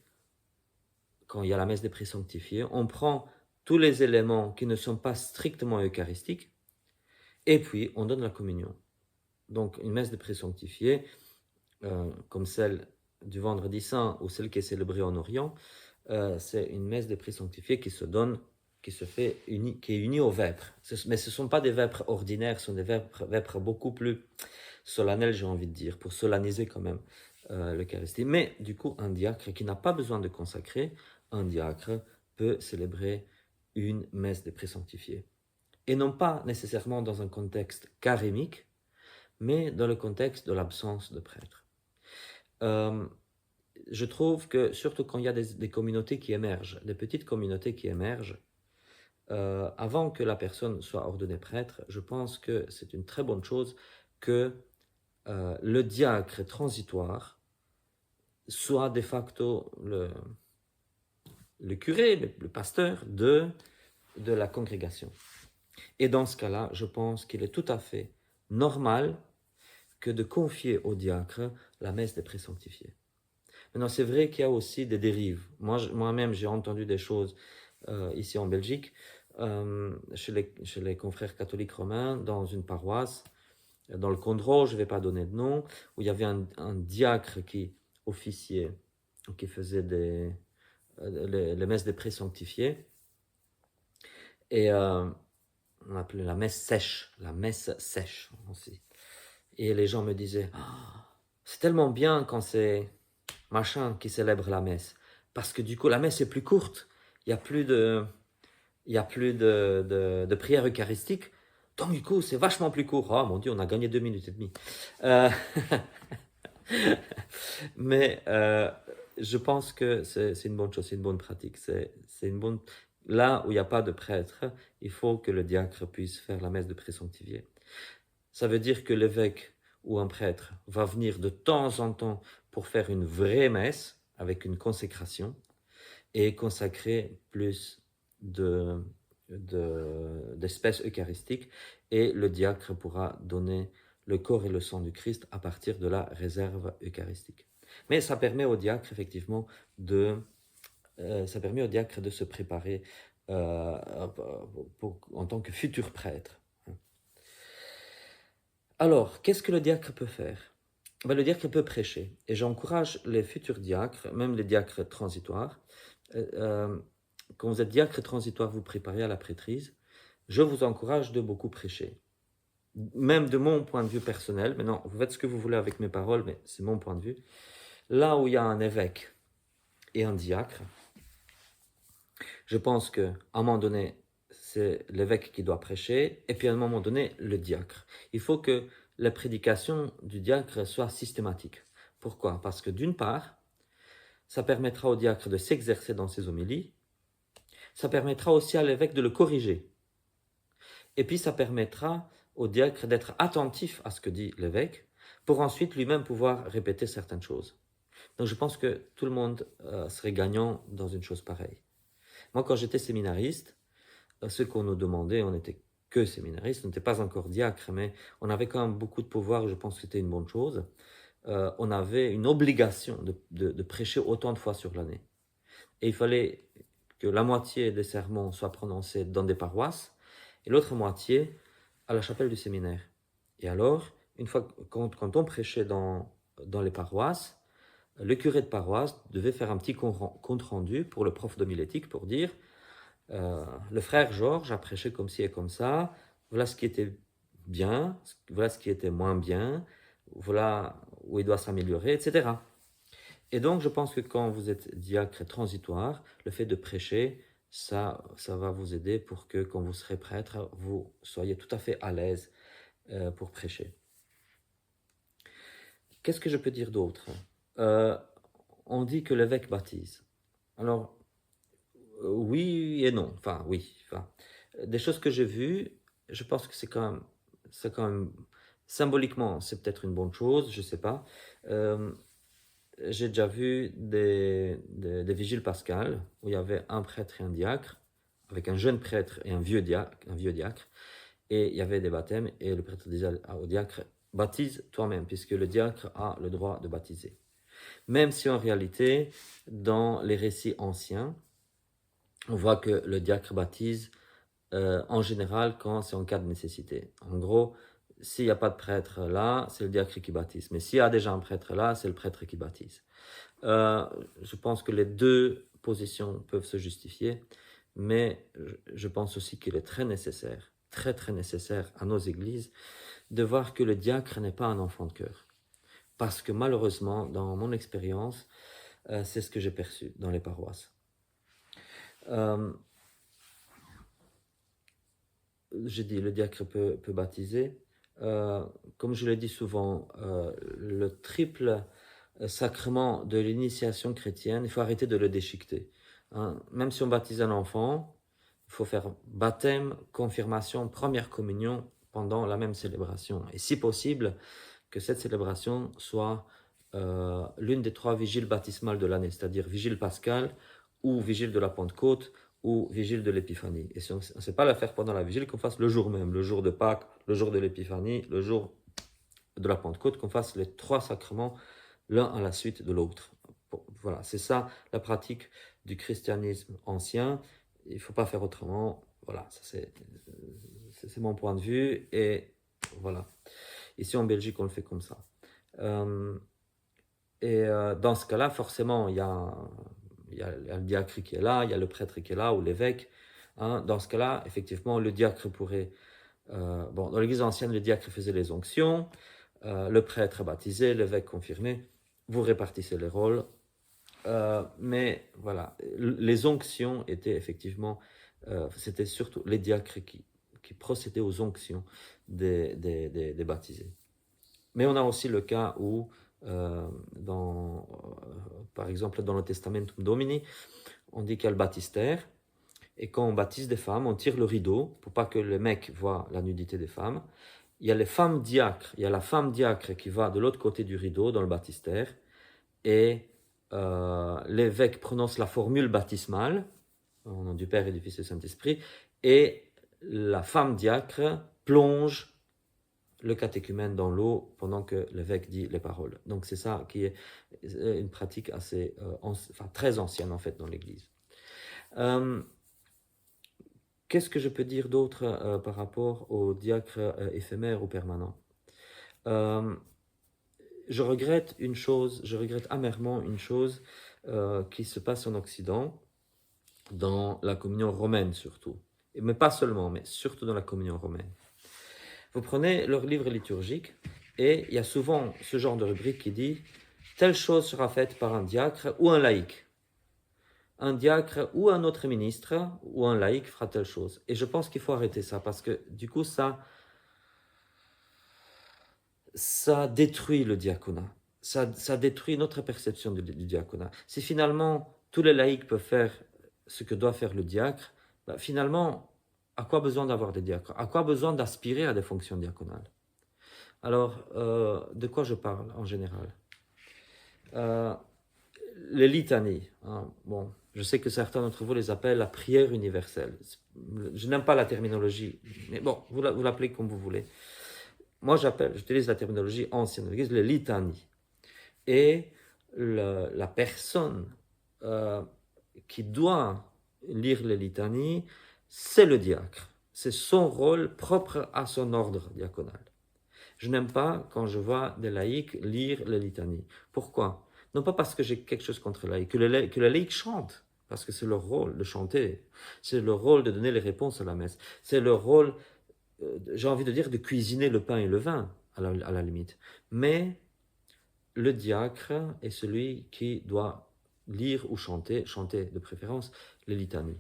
quand il y a la messe des pré-sanctifiés, on prend tous les éléments qui ne sont pas strictement eucharistiques, et puis on donne la communion. Donc, une messe des pré-sanctifiés, comme celle du vendredi saint ou celle qui est célébrée en Orient, c'est une messe des pré-sanctifiés qui se donne, qui est unie aux vêpres. Mais ce ne sont pas des vêpres ordinaires, ce sont des vêpres beaucoup plus solennels, j'ai envie de dire, pour solenniser quand même l'Eucharistie. Mais du coup, un diacre qui n'a pas besoin de consacrer, un diacre peut célébrer une messe des pré-sanctifiés. Et non pas nécessairement dans un contexte carémique, mais dans le contexte de l'absence de prêtre. Je trouve que, surtout quand il y a des communautés qui émergent, des petites communautés qui émergent, avant que la personne soit ordonnée prêtre, je pense que c'est une très bonne chose que le diacre transitoire soit de facto le curé, le pasteur de la congrégation. Et dans ce cas-là, je pense qu'il est tout à fait normal que de confier au diacre la messe des pré-sanctifiés. Maintenant, c'est vrai qu'il y a aussi des dérives. Moi-même, j'ai entendu des choses ici en Belgique, chez les confrères catholiques romains, dans une paroisse, dans le Condro, je ne vais pas donner de nom, où il y avait un diacre qui officiait, qui faisait les messes des présanctifiés. Et on appelait la messe sèche aussi. Et les gens me disaient, ah, c'est tellement bien quand c'est machin qui célèbre la messe, parce que du coup la messe est plus courte, il n'y a plus de prière eucharistique, donc du coup c'est vachement plus court. Oh mon Dieu, on a gagné 2 minutes et demie. Euh, mais je pense que c'est une bonne chose, c'est une bonne pratique, c'est une bonne... Là où il n'y a pas de prêtre, il faut que le diacre puisse faire la messe de présanctifié. Ça veut dire que l'évêque ou un prêtre va venir de temps en temps pour faire une vraie messe avec une consécration et consacrer plus d'espèces eucharistiques, et le diacre pourra donner le corps et le sang du Christ à partir de la réserve eucharistique. Mais ça permet au diacre effectivement ça permet au diacre de se préparer en tant que futur prêtre. Alors, qu'est-ce que le diacre peut faire? Ben, le diacre peut prêcher. Et j'encourage les futurs diacres, même les diacres transitoires. Quand vous êtes diacre transitoire, vous préparez à la prêtrise, je vous encourage de beaucoup prêcher. Même de mon point de vue personnel, maintenant, vous faites ce que vous voulez avec mes paroles, mais c'est mon point de vue. Là où il y a un évêque et un diacre, je pense qu'à un moment donné, c'est l'évêque qui doit prêcher, et puis à un moment donné, le diacre. Il faut que la prédication du diacre soit systématique. Pourquoi? Parce que d'une part, ça permettra au diacre de s'exercer dans ses homélies, ça permettra aussi à l'évêque de le corriger. Et puis ça permettra au diacre d'être attentif à ce que dit l'évêque, pour ensuite lui-même pouvoir répéter certaines choses. Donc je pense que tout le monde serait gagnant dans une chose pareille. Moi, quand j'étais séminariste, ce qu'on nous demandait, on n'était que séminariste, on n'était pas encore diacre, mais on avait quand même beaucoup de pouvoir, je pense que c'était une bonne chose. On avait une obligation de prêcher autant de fois sur l'année. Et il fallait que la moitié des sermons soient prononcés dans des paroisses, et l'autre moitié à la chapelle du séminaire. Et alors, une fois, quand on prêchait dans les paroisses, le curé de paroisse devait faire un petit compte rendu pour le prof d'homilétique pour dire le frère Georges a prêché comme ci et comme ça, voilà ce qui était bien, voilà ce qui était moins bien, voilà où il doit s'améliorer, etc. Et donc, je pense que quand vous êtes diacre transitoire, le fait de prêcher, ça va vous aider pour que quand vous serez prêtre, vous soyez tout à fait à l'aise pour prêcher. Qu'est-ce que je peux dire d'autre? On dit que l'évêque baptise. Alors, oui et non. Enfin, oui. Des choses que j'ai vues, je pense que c'est quand même symboliquement, c'est peut-être une bonne chose, je ne sais pas. J'ai déjà vu des vigiles pascales où il y avait un prêtre et un diacre, avec un jeune prêtre et un vieux diacre, et il y avait des baptêmes, et le prêtre disait au diacre, baptise toi-même, puisque le diacre a le droit de baptiser. Même si en réalité, dans les récits anciens, on voit que le diacre baptise en général quand c'est en cas de nécessité. En gros, s'il n'y a pas de prêtre là, c'est le diacre qui baptise. Mais s'il y a déjà un prêtre là, c'est le prêtre qui baptise. Je pense que les deux positions peuvent se justifier, mais je pense aussi qu'il est très nécessaire, très très nécessaire à nos églises, de voir que le diacre n'est pas un enfant de cœur. Parce que malheureusement, dans mon expérience, c'est ce que j'ai perçu dans les paroisses. J'ai dit, le diacre peut baptiser. Comme je l'ai dit souvent, le triple sacrement de l'initiation chrétienne, il faut arrêter de le déchiqueter. Hein. Même si on baptise un enfant, il faut faire baptême, confirmation, première communion pendant la même célébration. Et si possible, que cette célébration soit l'une des 3 vigiles baptismales de l'année, c'est-à-dire vigile pascale ou vigile de la Pentecôte ou vigile de l'Épiphanie. Et si on ne sait pas la faire pendant la vigile, qu'on fasse le jour même, le jour de Pâques, le jour de l'Épiphanie, le jour de la Pentecôte, qu'on fasse les 3 sacrements l'un à la suite de l'autre. Voilà, c'est ça la pratique du christianisme ancien. Il ne faut pas faire autrement. Voilà, c'est mon point de vue. Et voilà. Ici en Belgique, on le fait comme ça. Dans ce cas-là, forcément, il y a le diacre qui est là, il y a le prêtre qui est là, ou l'évêque. Hein. Dans ce cas-là, effectivement, le diacre pourrait... dans l'église ancienne, le diacre faisait les onctions, le prêtre baptisait, l'évêque confirmait, vous répartissez les rôles. Mais voilà, les onctions étaient effectivement, c'était surtout les diacres qui procédaient aux onctions des baptisés. Mais on a aussi le cas où, par exemple, dans le Testamentum Domini, on dit qu'il y a le baptistère, et quand on baptise des femmes, on tire le rideau pour pas que les mecs voient la nudité des femmes. Il y a les femmes diacres, il y a la femme diacre qui va de l'autre côté du rideau dans le baptistère, et l'évêque prononce la formule baptismale, au nom du Père et du Fils et du Saint-Esprit, et la femme diacre plonge le catéchumène dans l'eau pendant que l'évêque dit les paroles. Donc c'est ça qui est une pratique assez, très ancienne en fait dans l'Église. Qu'est-ce que je peux dire d'autre par rapport au diacre éphémère ou permanent? Je regrette amèrement une chose qui se passe en Occident, dans la communion romaine surtout. Mais pas seulement, mais surtout dans la communion romaine. Vous prenez leur livre liturgique et il y a souvent ce genre de rubrique qui dit « Telle chose sera faite par un diacre ou un laïc ». Un diacre ou un autre ministre ou un laïc fera telle chose. Et je pense qu'il faut arrêter ça parce que du coup, ça détruit le diaconat. Ça détruit notre perception du diaconat. Si finalement tous les laïcs peuvent faire ce que doit faire le diacre, finalement, à quoi besoin d'avoir des diacres? À quoi besoin d'aspirer à des fonctions diaconales? Alors, de quoi je parle en général? Les litanies. Hein, bon, je sais que certains d'entre vous les appellent la prière universelle. Je n'aime pas la terminologie, mais bon, vous l'appelez comme vous voulez. Moi, j'utilise la terminologie ancienne de l'Église, les litanies. Et la personne qui doit lire les litanies, c'est le diacre. C'est son rôle propre à son ordre diaconal. Je n'aime pas quand je vois des laïcs lire les litanies. Pourquoi? Non pas parce que j'ai quelque chose contre les laïcs, que les laïcs chantent, parce que c'est leur rôle de chanter. C'est leur rôle de donner les réponses à la messe. C'est leur rôle, j'ai envie de dire, de cuisiner le pain et le vin, à la limite. Mais le diacre est celui qui doit lire ou chanter de préférence, les litanies.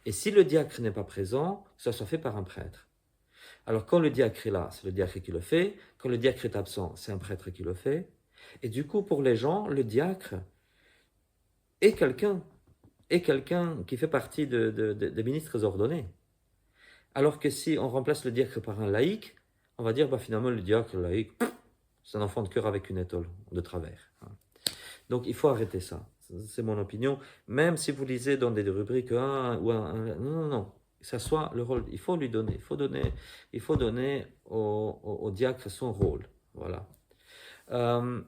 Et si le diacre n'est pas présent, ça soit fait par un prêtre. Alors quand le diacre est là, c'est le diacre qui le fait. Quand le diacre est absent, c'est un prêtre qui le fait. Et du coup, pour les gens, le diacre est quelqu'un qui fait partie des ministres ordonnés. Alors que si on remplace le diacre par un laïc, on va dire finalement le diacre, le laïc, c'est un enfant de cœur avec une étole de travers. Donc il faut arrêter ça. C'est mon opinion. Même si vous lisez dans des rubriques non. Ça soit le rôle, il faut donner au diacre son rôle. Voilà. Je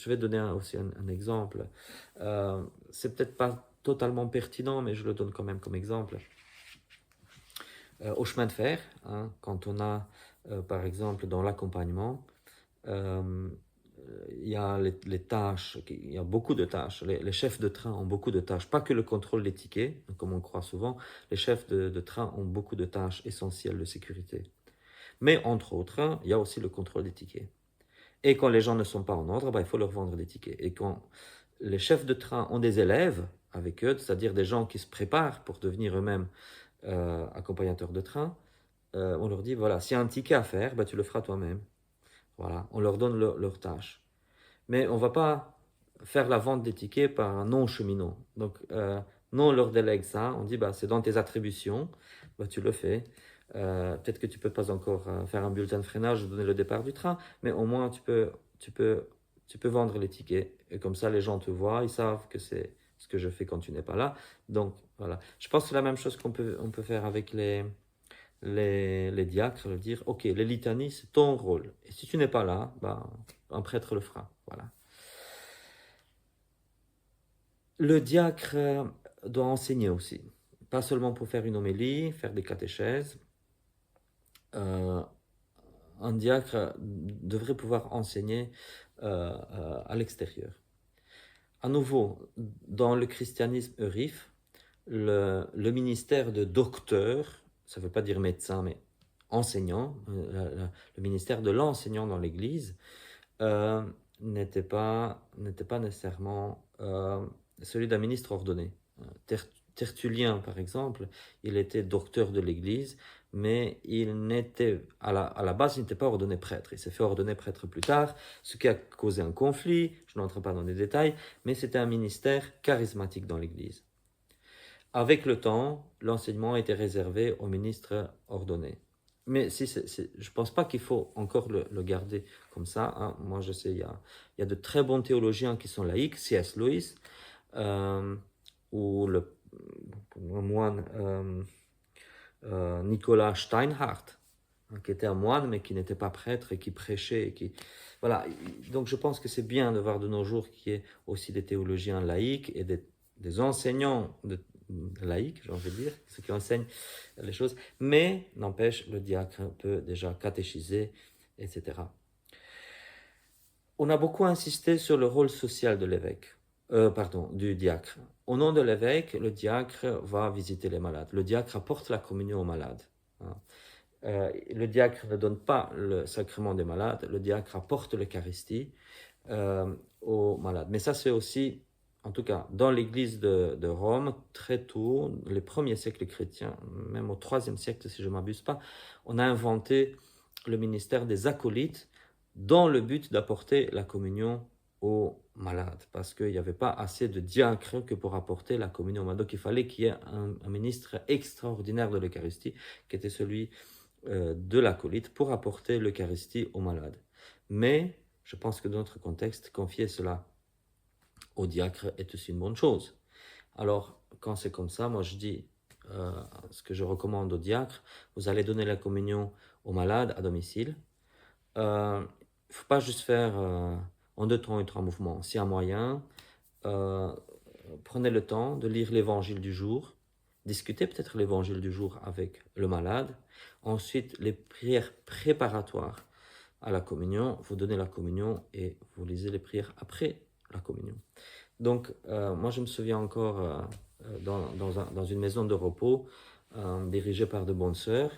vais donner aussi un exemple. C'est peut-être pas totalement pertinent, mais je le donne quand même comme exemple. Au chemin de fer, hein, quand on a, par exemple, dans l'accompagnement, il y a les tâches, il y a beaucoup de tâches. Les chefs de train ont beaucoup de tâches, pas que le contrôle des tickets, comme on croit souvent. Les chefs de train ont beaucoup de tâches essentielles de sécurité. Mais entre autres, il y a aussi le contrôle des tickets. Et quand les gens ne sont pas en ordre, il faut leur vendre des tickets. Et quand les chefs de train ont des élèves avec eux, c'est-à-dire des gens qui se préparent pour devenir eux-mêmes accompagnateurs de train, on leur dit, voilà, s'il y a un ticket à faire, tu le feras toi-même. Voilà, on leur donne leur tâche. Mais on ne va pas faire la vente des tickets par un non-cheminot. Donc, nous, on leur délègue ça. On dit, c'est dans tes attributions, tu le fais. Peut-être que tu ne peux pas encore faire un bulletin de freinage ou donner le départ du train, mais au moins, tu peux vendre les tickets. Et comme ça, les gens te voient, ils savent que c'est ce que je fais quand tu n'es pas là. Donc, voilà. Je pense que c'est la même chose qu'on peut faire avec les diacres, leur dire, ok, les litanies, c'est ton rôle. Et si tu n'es pas là, un prêtre le fera. Voilà. Le diacre doit enseigner aussi. Pas seulement pour faire une homélie, faire des catéchèses, euh, un diacre devrait pouvoir enseigner à l'extérieur. À nouveau, dans le christianisme eurif, le ministère de docteur, ça ne veut pas dire médecin, mais enseignant, le ministère de l'enseignant dans l'Église, euh, n'était pas nécessairement celui d'un ministre ordonné. Tertullien, par exemple, il était docteur de l'Église, mais il n'était, à la base, il n'était pas ordonné prêtre. Il s'est fait ordonner prêtre plus tard, ce qui a causé un conflit, je n'entre pas dans les détails, mais c'était un ministère charismatique dans l'Église. Avec le temps, l'enseignement a été réservé aux ministres ordonnés. Mais je ne pense pas qu'il faut encore le garder comme ça. Hein. Moi, je sais, il y a de très bons théologiens qui sont laïcs, C.S. Lewis, ou le moine Nicolas Steinhardt, hein, qui était un moine, mais qui n'était pas prêtre et qui prêchait. Voilà. Donc, je pense que c'est bien de voir de nos jours qu'il y ait aussi des théologiens laïcs et des enseignants laïcs, j'ai envie de dire, ceux qui enseignent les choses, mais n'empêche, le diacre peut déjà catéchiser, etc. On a beaucoup insisté sur le rôle social de l'évêque, du diacre. Au nom de l'évêque, le diacre va visiter les malades. Le diacre apporte la communion aux malades. Hein. Le diacre ne donne pas le sacrement des malades, le diacre apporte l'Eucharistie aux malades. Mais ça, c'est aussi, en tout cas, dans l'église de Rome, très tôt, les premiers siècles chrétiens, même au IIIe siècle, si je ne m'abuse pas, on a inventé le ministère des acolytes dans le but d'apporter la communion aux malades, parce qu'il n'y avait pas assez de diacres que pour apporter la communion aux malades. Donc il fallait qu'il y ait un ministre extraordinaire de l'Eucharistie, qui était celui de l'acolyte, pour apporter l'Eucharistie aux malades. Mais je pense que dans notre contexte, confier cela au diacre est aussi une bonne chose. Alors, quand c'est comme ça, moi je dis, ce que je recommande au diacre, vous allez donner la communion aux malades à domicile. Il ne faut pas juste faire en 2 temps et 3 mouvements. S'il y a un moyen, prenez le temps de lire l'évangile du jour, discutez peut-être l'évangile du jour avec le malade. Ensuite, les prières préparatoires à la communion, vous donnez la communion et vous lisez les prières après la communion. Donc, moi je me souviens encore dans une maison de repos dirigée par de bonnes sœurs,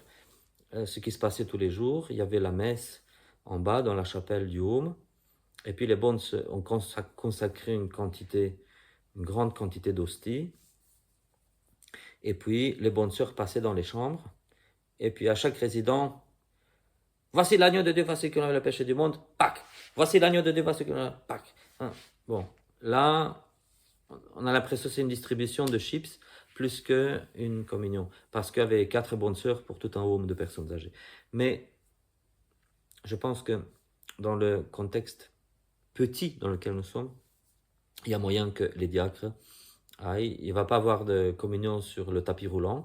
ce qui se passait tous les jours. Il y avait la messe en bas dans la chapelle du Haume, et puis les bonnes sœurs ont consacré une grande quantité d'hosties, et puis les bonnes sœurs passaient dans les chambres, et puis à chaque résident, voici l'agneau de Dieu, voici qui enlève le péché du monde, Pâques. Voici l'agneau de Dieu, voici qui enlève Pâques. Hein. Bon, là, on a l'impression que c'est une distribution de chips plus qu'une communion, parce qu'il y avait 4 bonnes sœurs pour tout un home de personnes âgées. Mais je pense que dans le contexte petit dans lequel nous sommes, il y a moyen que les diacres aillent. Il ne va pas avoir de communion sur le tapis roulant,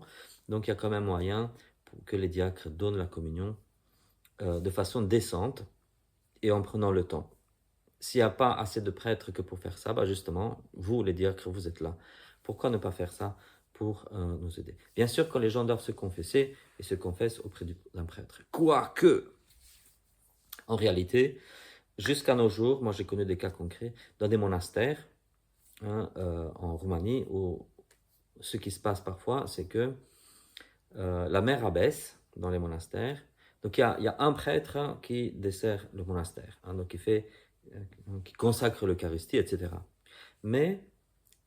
donc il y a quand même moyen pour que les diacres donnent la communion de façon décente et en prenant le temps. S'il n'y a pas assez de prêtres que pour faire ça, bah justement, vous les diacres, vous êtes là. Pourquoi ne pas faire ça pour nous aider? Bien sûr, quand les gens doivent se confesser, ils se confessent auprès d'un prêtre. Quoique, en réalité, jusqu'à nos jours, moi j'ai connu des cas concrets dans des monastères hein, en Roumanie où ce qui se passe parfois, c'est que la mère abbesse dans les monastères. Donc il y a un prêtre qui dessert le monastère, hein, donc qui consacre l'Eucharistie, etc. Mais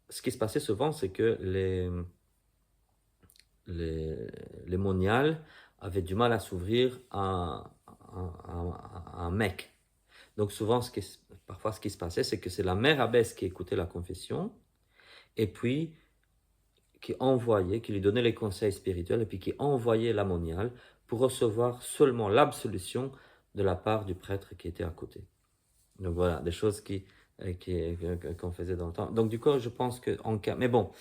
ce qui se passait souvent, c'est que les moniales avaient du mal à s'ouvrir à un mec. Donc souvent, parfois ce qui se passait, c'est que c'est la mère abbesse qui écoutait la confession, et puis qui lui donnait les conseils spirituels, et puis qui envoyait la moniale pour recevoir seulement l'absolution de la part du prêtre qui était à côté. Donc voilà, des choses qu'on faisait dans le temps. Donc du coup, je pense que en cas... Mais bon,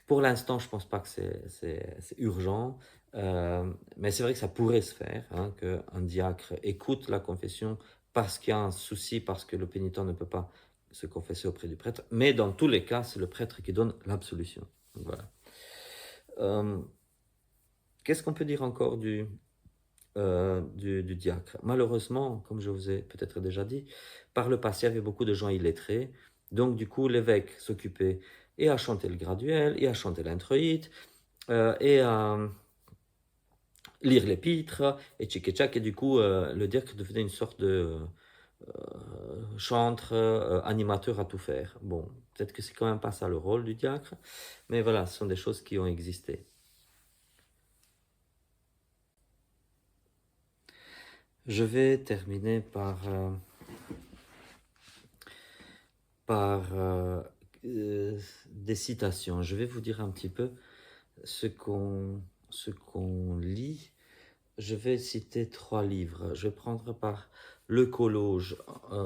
pour l'instant, je ne pense pas que c'est urgent, mais c'est vrai que ça pourrait se faire, hein, qu'un diacre écoute la confession parce qu'il y a un souci, parce que le pénitent ne peut pas se confesser auprès du prêtre, mais dans tous les cas, c'est le prêtre qui donne l'absolution. Voilà. Qu'est-ce qu'on peut dire encore du diacre. Malheureusement, comme je vous ai peut-être déjà dit, par le passé, il y avait beaucoup de gens illettrés. Donc, du coup, l'évêque s'occupait et à chanter le graduel, et à chanter l'introïte, et à lire l'épître, et tchic et du coup, le diacre devenait une sorte de chantre, animateur à tout faire. Bon, peut-être que c'est quand même pas ça le rôle du diacre, mais voilà, ce sont des choses qui ont existé. Je vais terminer par des citations. Je vais vous dire un petit peu ce qu'on lit. Je vais citer 3 livres. Je vais prendre par Le Colloge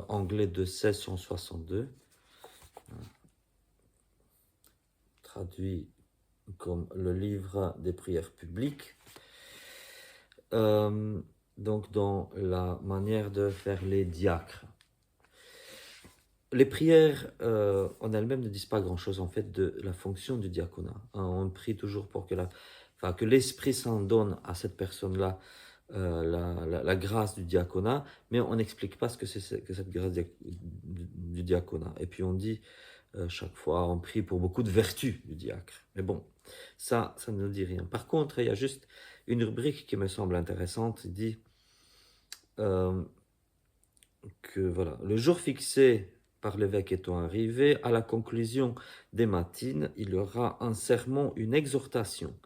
anglais de 1662, traduit comme le livre des prières publiques. Donc dans la manière de faire les diacres. Les prières en elles-mêmes ne disent pas grand-chose en fait de la fonction du diaconat. On prie toujours pour que l'Esprit Saint donne à cette personne-là la grâce du diaconat, mais on n'explique pas ce que c'est que cette grâce du diaconat. Et puis on dit chaque fois, on prie pour beaucoup de vertus du diacre. Mais bon, ça ne nous dit rien. Par contre, il y a juste une rubrique qui me semble intéressante. Il dit que voilà, le jour fixé par l'évêque étant arrivé, à la conclusion des matines, il y aura un sermon, une exhortation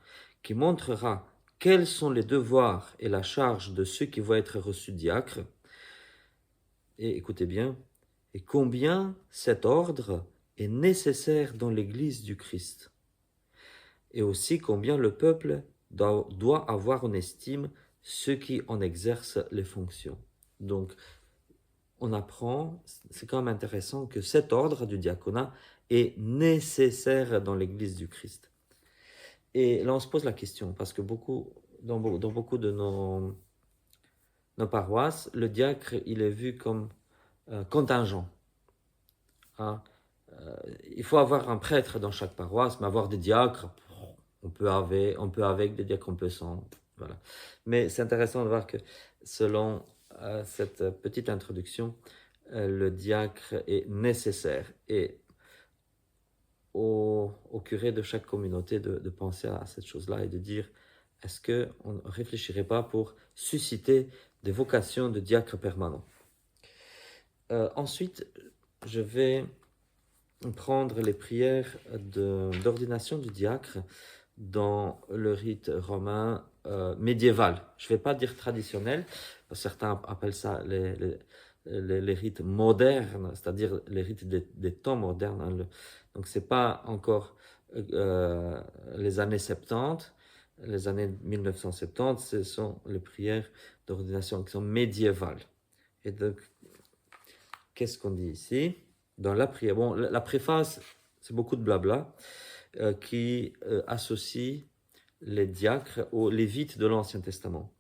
qui montrera quels sont les devoirs et la charge de ceux qui vont être reçus diacres. Et écoutez bien, et combien cet ordre est nécessaire dans l'Église du Christ. Et aussi combien le peuple doit avoir en estime ceux qui en exercent les fonctions. Donc, on apprend, c'est quand même intéressant, que cet ordre du diaconat est nécessaire dans l'Église du Christ. Et là, on se pose la question, parce que dans beaucoup de nos paroisses, le diacre, il est vu comme contingent. Hein? Il faut avoir un prêtre dans chaque paroisse, mais avoir des diacres, on peut avec des diacres, on peut sans. Voilà. Mais c'est intéressant de voir que selon cette petite introduction, le diacre est nécessaire. Et au curé de chaque communauté de penser à cette chose-là et de dire, est-ce qu'on ne réfléchirait pas pour susciter des vocations de diacre permanent? Ensuite, je vais prendre les prières d'ordination du diacre dans le rite romain médiéval. Je ne vais pas dire traditionnel, certains appellent ça les rites modernes, c'est-à-dire les rites des temps modernes. Hein. Donc ce n'est pas encore les années 70, les années 1970, ce sont les prières d'ordination qui sont médiévales. Et donc, qu'est-ce qu'on dit ici? Dans la prière, bon, la préface, c'est beaucoup de blabla qui associe les diacres aux lévites de l'Ancien Testament.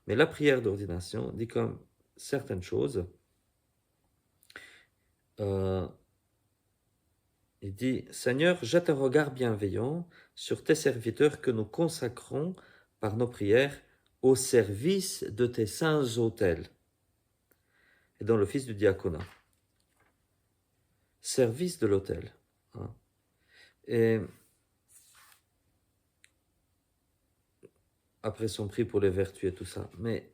Mais la prière d'ordination dit comme certaines choses. Il dit, Seigneur, jette un regard bienveillant sur tes serviteurs que nous consacrons par nos prières au service de tes saints autels et dans l'office du diaconat. Service de l'autel. Hein. Et après son prix pour les vertus et tout ça. Mais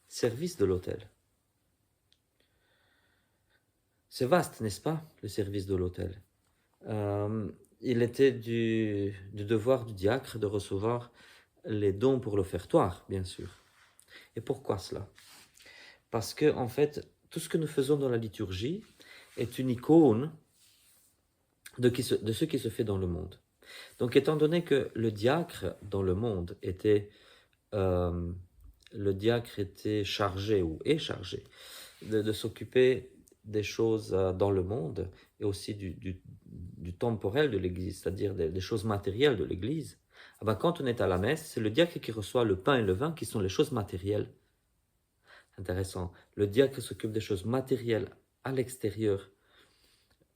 service de l'autel. C'est vaste, n'est-ce pas, le service de l'autel? Il était du devoir du diacre de recevoir les dons pour l'offertoire, bien sûr. Et pourquoi cela? Parce que, en fait, tout ce que nous faisons dans la liturgie est une icône de ce qui se fait dans le monde. Donc, étant donné que le diacre dans le monde était chargé ou est chargé de s'occuper des choses dans le monde et aussi du temporel de l'Église, c'est-à-dire des choses matérielles de l'Église. Ah ben, quand on est à la messe, c'est le diacre qui reçoit le pain et le vin qui sont les choses matérielles. Intéressant. Le diacre s'occupe des choses matérielles à l'extérieur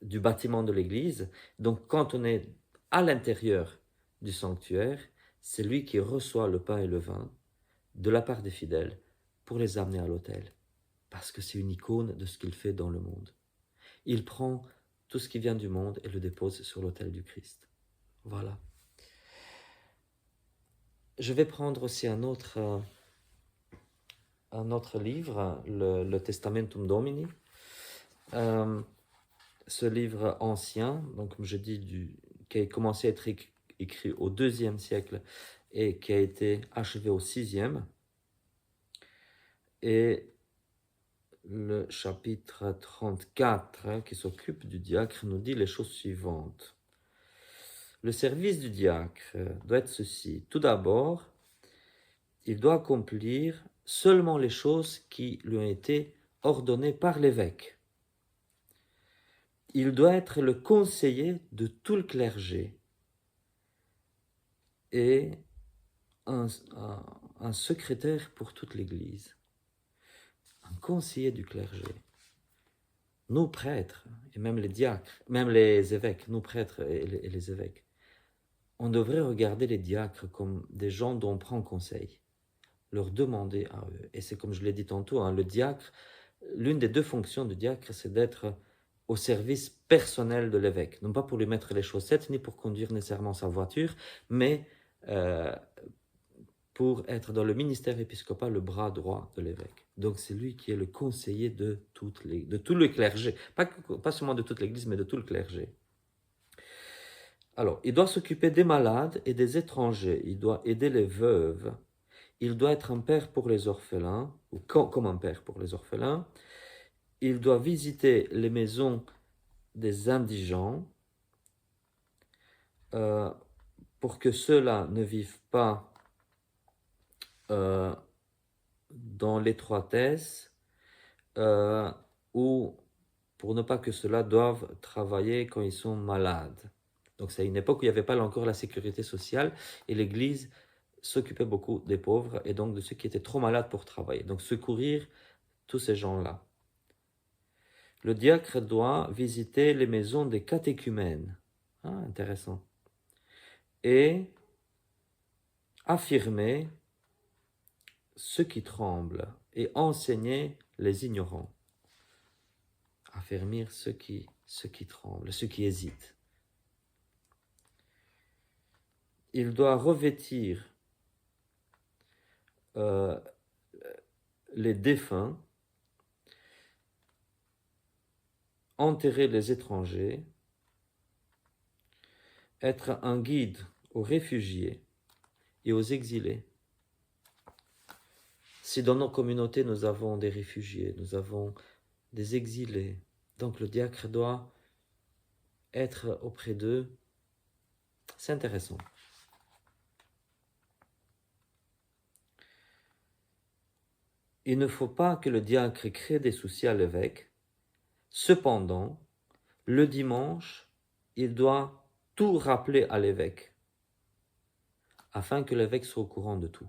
du bâtiment de l'Église. Donc quand on est à l'intérieur du sanctuaire, c'est lui qui reçoit le pain et le vin de la part des fidèles pour les amener à l'autel, parce que c'est une icône de ce qu'il fait dans le monde. Il prend tout ce qui vient du monde et le dépose sur l'autel du Christ. Voilà. Je vais prendre aussi un autre livre, le Testamentum Domini. Ce livre ancien, donc comme je dis, qui a commencé à être écrit au IIe siècle et qui a été achevé au VIe. Et le chapitre 34, qui s'occupe du diacre, nous dit les choses suivantes. Le service du diacre doit être ceci. Tout d'abord, il doit accomplir seulement les choses qui lui ont été ordonnées par l'évêque. Il doit être le conseiller de tout le clergé et un secrétaire pour toute l'Église, un conseiller du clergé. Nous, prêtres, et même les diacres, même les évêques, nous, prêtres et les évêques, on devrait regarder les diacres comme des gens dont on prend conseil, leur demander à eux. Et c'est comme je l'ai dit tantôt, hein, le diacre, l'une des deux fonctions du diacre, c'est d'être au service personnel de l'évêque. Non pas pour lui mettre les chaussettes, ni pour conduire nécessairement sa voiture, mais pour être dans le ministère épiscopal le bras droit de l'évêque. Donc c'est lui qui est le conseiller de tout le clergé. Pas seulement de toute l'Église, mais de tout le clergé. Alors, il doit s'occuper des malades et des étrangers. Il doit aider les veuves. Il doit être un père pour les orphelins, ou comme un père pour les orphelins. Il doit visiter les maisons des indigents pour que ceux-là ne vivent pas dans l'étroitesse ou pour ne pas que ceux-là doivent travailler quand ils sont malades. Donc c'est une époque où il n'y avait pas encore la sécurité sociale et l'Église s'occupait beaucoup des pauvres et donc de ceux qui étaient trop malades pour travailler. Donc secourir tous ces gens-là. Le diacre doit visiter les maisons des catéchumènes. Ah, intéressant. Et affirmer ceux qui tremblent et enseigner les ignorants. Affermir ceux qui tremblent, ceux qui hésitent. Il doit revêtir les défunts, enterrer les étrangers, être un guide aux réfugiés et aux exilés. Si dans nos communautés nous avons des réfugiés, nous avons des exilés, donc le diacre doit être auprès d'eux. C'est intéressant. Il ne faut pas que le diacre crée des soucis à l'évêque. Cependant, le dimanche, il doit tout rappeler à l'évêque, afin que l'évêque soit au courant de tout.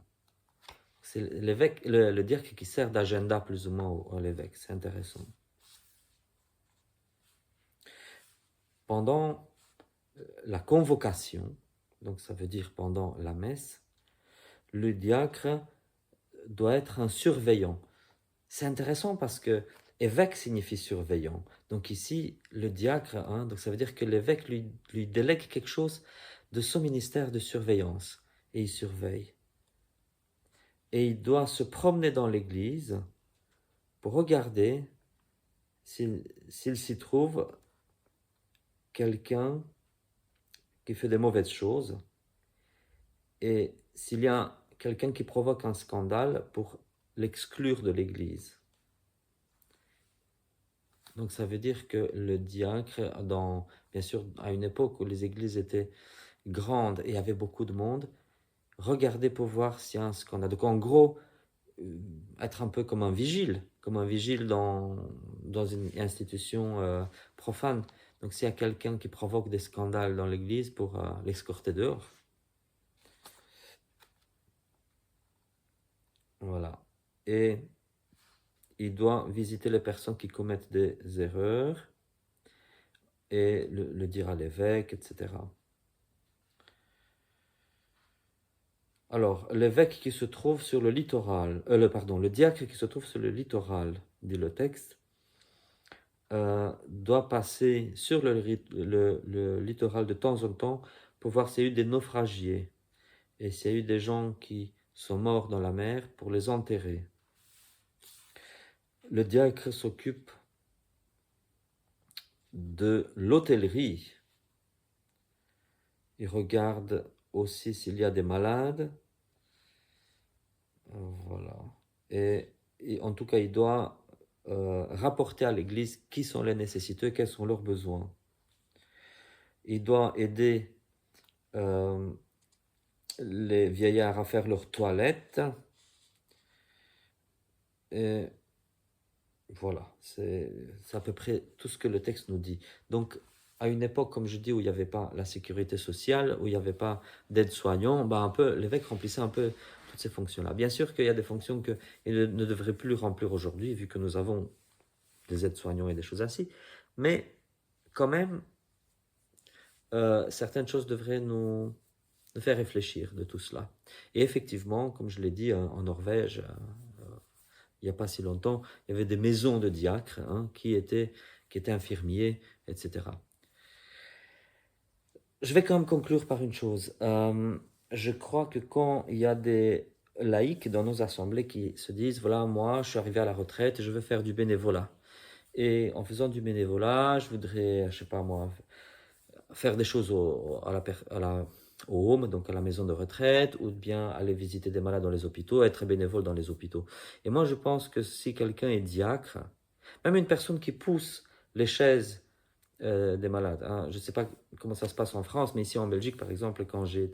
C'est l'évêque, le diacre qui sert d'agenda plus ou moins à l'évêque. C'est intéressant. Pendant la convocation, donc ça veut dire pendant la messe, le diacre doit être un surveillant. C'est intéressant parce que évêque signifie surveillant. Donc ici, le diacre, donc ça veut dire que l'évêque lui délègue quelque chose de son ministère de surveillance et il surveille. Et il doit se promener dans l'église pour regarder s'il s'y trouve quelqu'un qui fait des mauvaises choses et s'il y a quelqu'un qui provoque un scandale pour l'exclure de l'église. Donc ça veut dire que le diacre, bien sûr à une époque où les églises étaient grandes et il y avait beaucoup de monde, regardait pour voir s'il y a un scandale. Donc en gros, être un peu comme un vigile dans une institution profane. Donc s'il y a quelqu'un qui provoque des scandales dans l'église pour l'escorter dehors. Voilà. Et il doit visiter les personnes qui commettent des erreurs et le dire à l'évêque, etc. Alors, l'évêque qui se trouve sur le littoral, le diacre qui se trouve sur le littoral, dit le texte, doit passer sur le littoral de temps en temps pour voir s'il y a eu des naufragiés et s'il y a eu des gens qui sont morts dans la mer pour les enterrer. Le diacre s'occupe de l'hôtellerie. Il regarde aussi s'il y a des malades. Voilà. Et en tout cas, il doit rapporter à l'Église qui sont les nécessiteux, quels sont leurs besoins. Il doit aider les vieillards à faire leur toilette. Et voilà, c'est à peu près tout ce que le texte nous dit. Donc, à une époque, comme je dis, où il n'y avait pas la sécurité sociale, où il n'y avait pas d'aide-soignant, ben l'évêque remplissait un peu toutes ces fonctions-là. Bien sûr qu'il y a des fonctions qu'il ne devrait plus remplir aujourd'hui, vu que nous avons des aides-soignants et des choses ainsi. Mais quand même, certaines choses devraient nous faire réfléchir de tout cela. Et effectivement, comme je l'ai dit, en Norvège, il n'y a pas si longtemps, il y avait des maisons de diacres qui étaient infirmiers, etc. Je vais quand même conclure par une chose. Je crois que quand il y a des laïcs dans nos assemblées qui se disent, voilà, moi, je suis arrivé à la retraite et je veux faire du bénévolat. Et en faisant du bénévolat, je voudrais, je sais pas moi, faire des choses au home, donc à la maison de retraite, ou bien aller visiter des malades dans les hôpitaux, être bénévole dans les hôpitaux. Et moi, je pense que si quelqu'un est diacre, même une personne qui pousse les chaises des malades, je ne sais pas comment ça se passe en France, mais ici en Belgique, par exemple, quand j'ai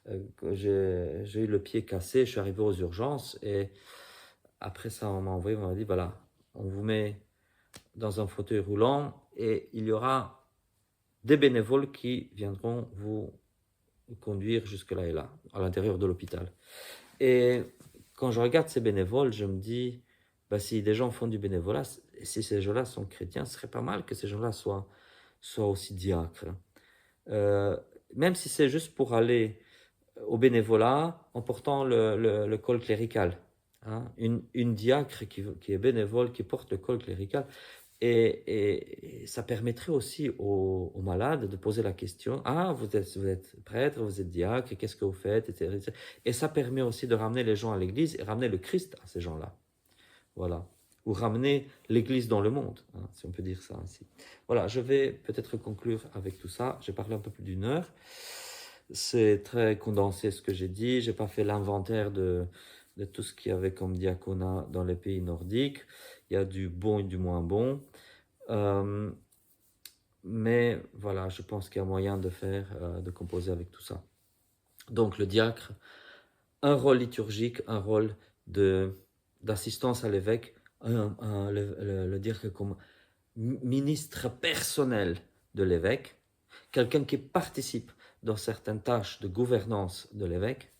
eu le pied cassé, je suis arrivé aux urgences, et après ça, on m'a dit, voilà, on vous met dans un fauteuil roulant, et il y aura des bénévoles qui viendront vous conduire jusque là et là, à l'intérieur de l'hôpital. Et quand je regarde ces bénévoles, je me dis, si des gens font du bénévolat, si ces gens-là sont chrétiens, ce serait pas mal que ces gens-là soient aussi diacres. Même si c'est juste pour aller au bénévolat en portant le col clérical. Une diacre qui est bénévole, qui porte le col clérical, et ça permettrait aussi aux malades de poser la question, vous êtes prêtre, vous êtes diacre, qu'est-ce que vous faites, etc. Et ça permet aussi de ramener les gens à l'église et ramener le Christ à ces gens-là. Voilà. Ou ramener l'église dans le monde, si on peut dire ça ainsi. Voilà, je vais peut-être conclure avec tout ça. J'ai parlé un peu plus d'une heure. C'est très condensé ce que j'ai dit. Je n'ai pas fait l'inventaire de tout ce qu'il y avait comme diaconat dans les pays nordiques. Il y a du bon et du moins bon. Mais voilà, je pense qu'il y a moyen de composer avec tout ça. Donc le diacre, un rôle liturgique, un rôle d'assistance à l'évêque, le diacre comme ministre personnel de l'évêque, quelqu'un qui participe dans certaines tâches de gouvernance de l'évêque,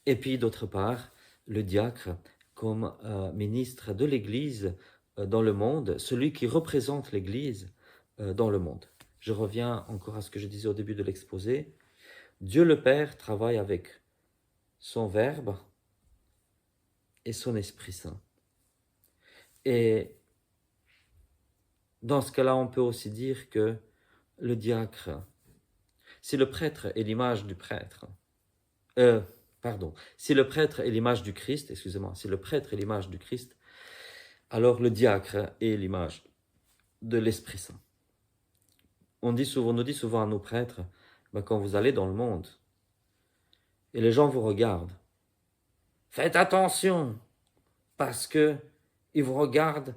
et puis d'autre part, le diacre comme ministre de l'Église dans le monde, celui qui représente l'Église dans le monde. Je reviens encore à ce que je disais au début de l'exposé. Dieu le Père travaille avec son Verbe et son Esprit Saint. Et dans ce cas-là, on peut aussi dire que le diacre, si le prêtre est l'image du prêtre, si le prêtre est l'image du Christ, si le prêtre est l'image du Christ, alors le diacre est l'image de l'Esprit Saint. On nous dit souvent à nos prêtres, quand vous allez dans le monde, et les gens vous regardent, faites attention, parce que ils vous regardent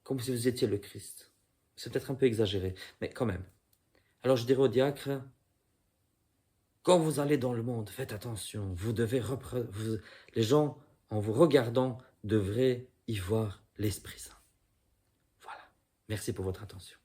comme si vous étiez le Christ. C'est peut-être un peu exagéré, mais quand même. Alors je dirais au diacre, quand vous allez dans le monde, faites attention, vous devez les gens, en vous regardant, devraient y voir l'Esprit Saint. Voilà. Merci pour votre attention.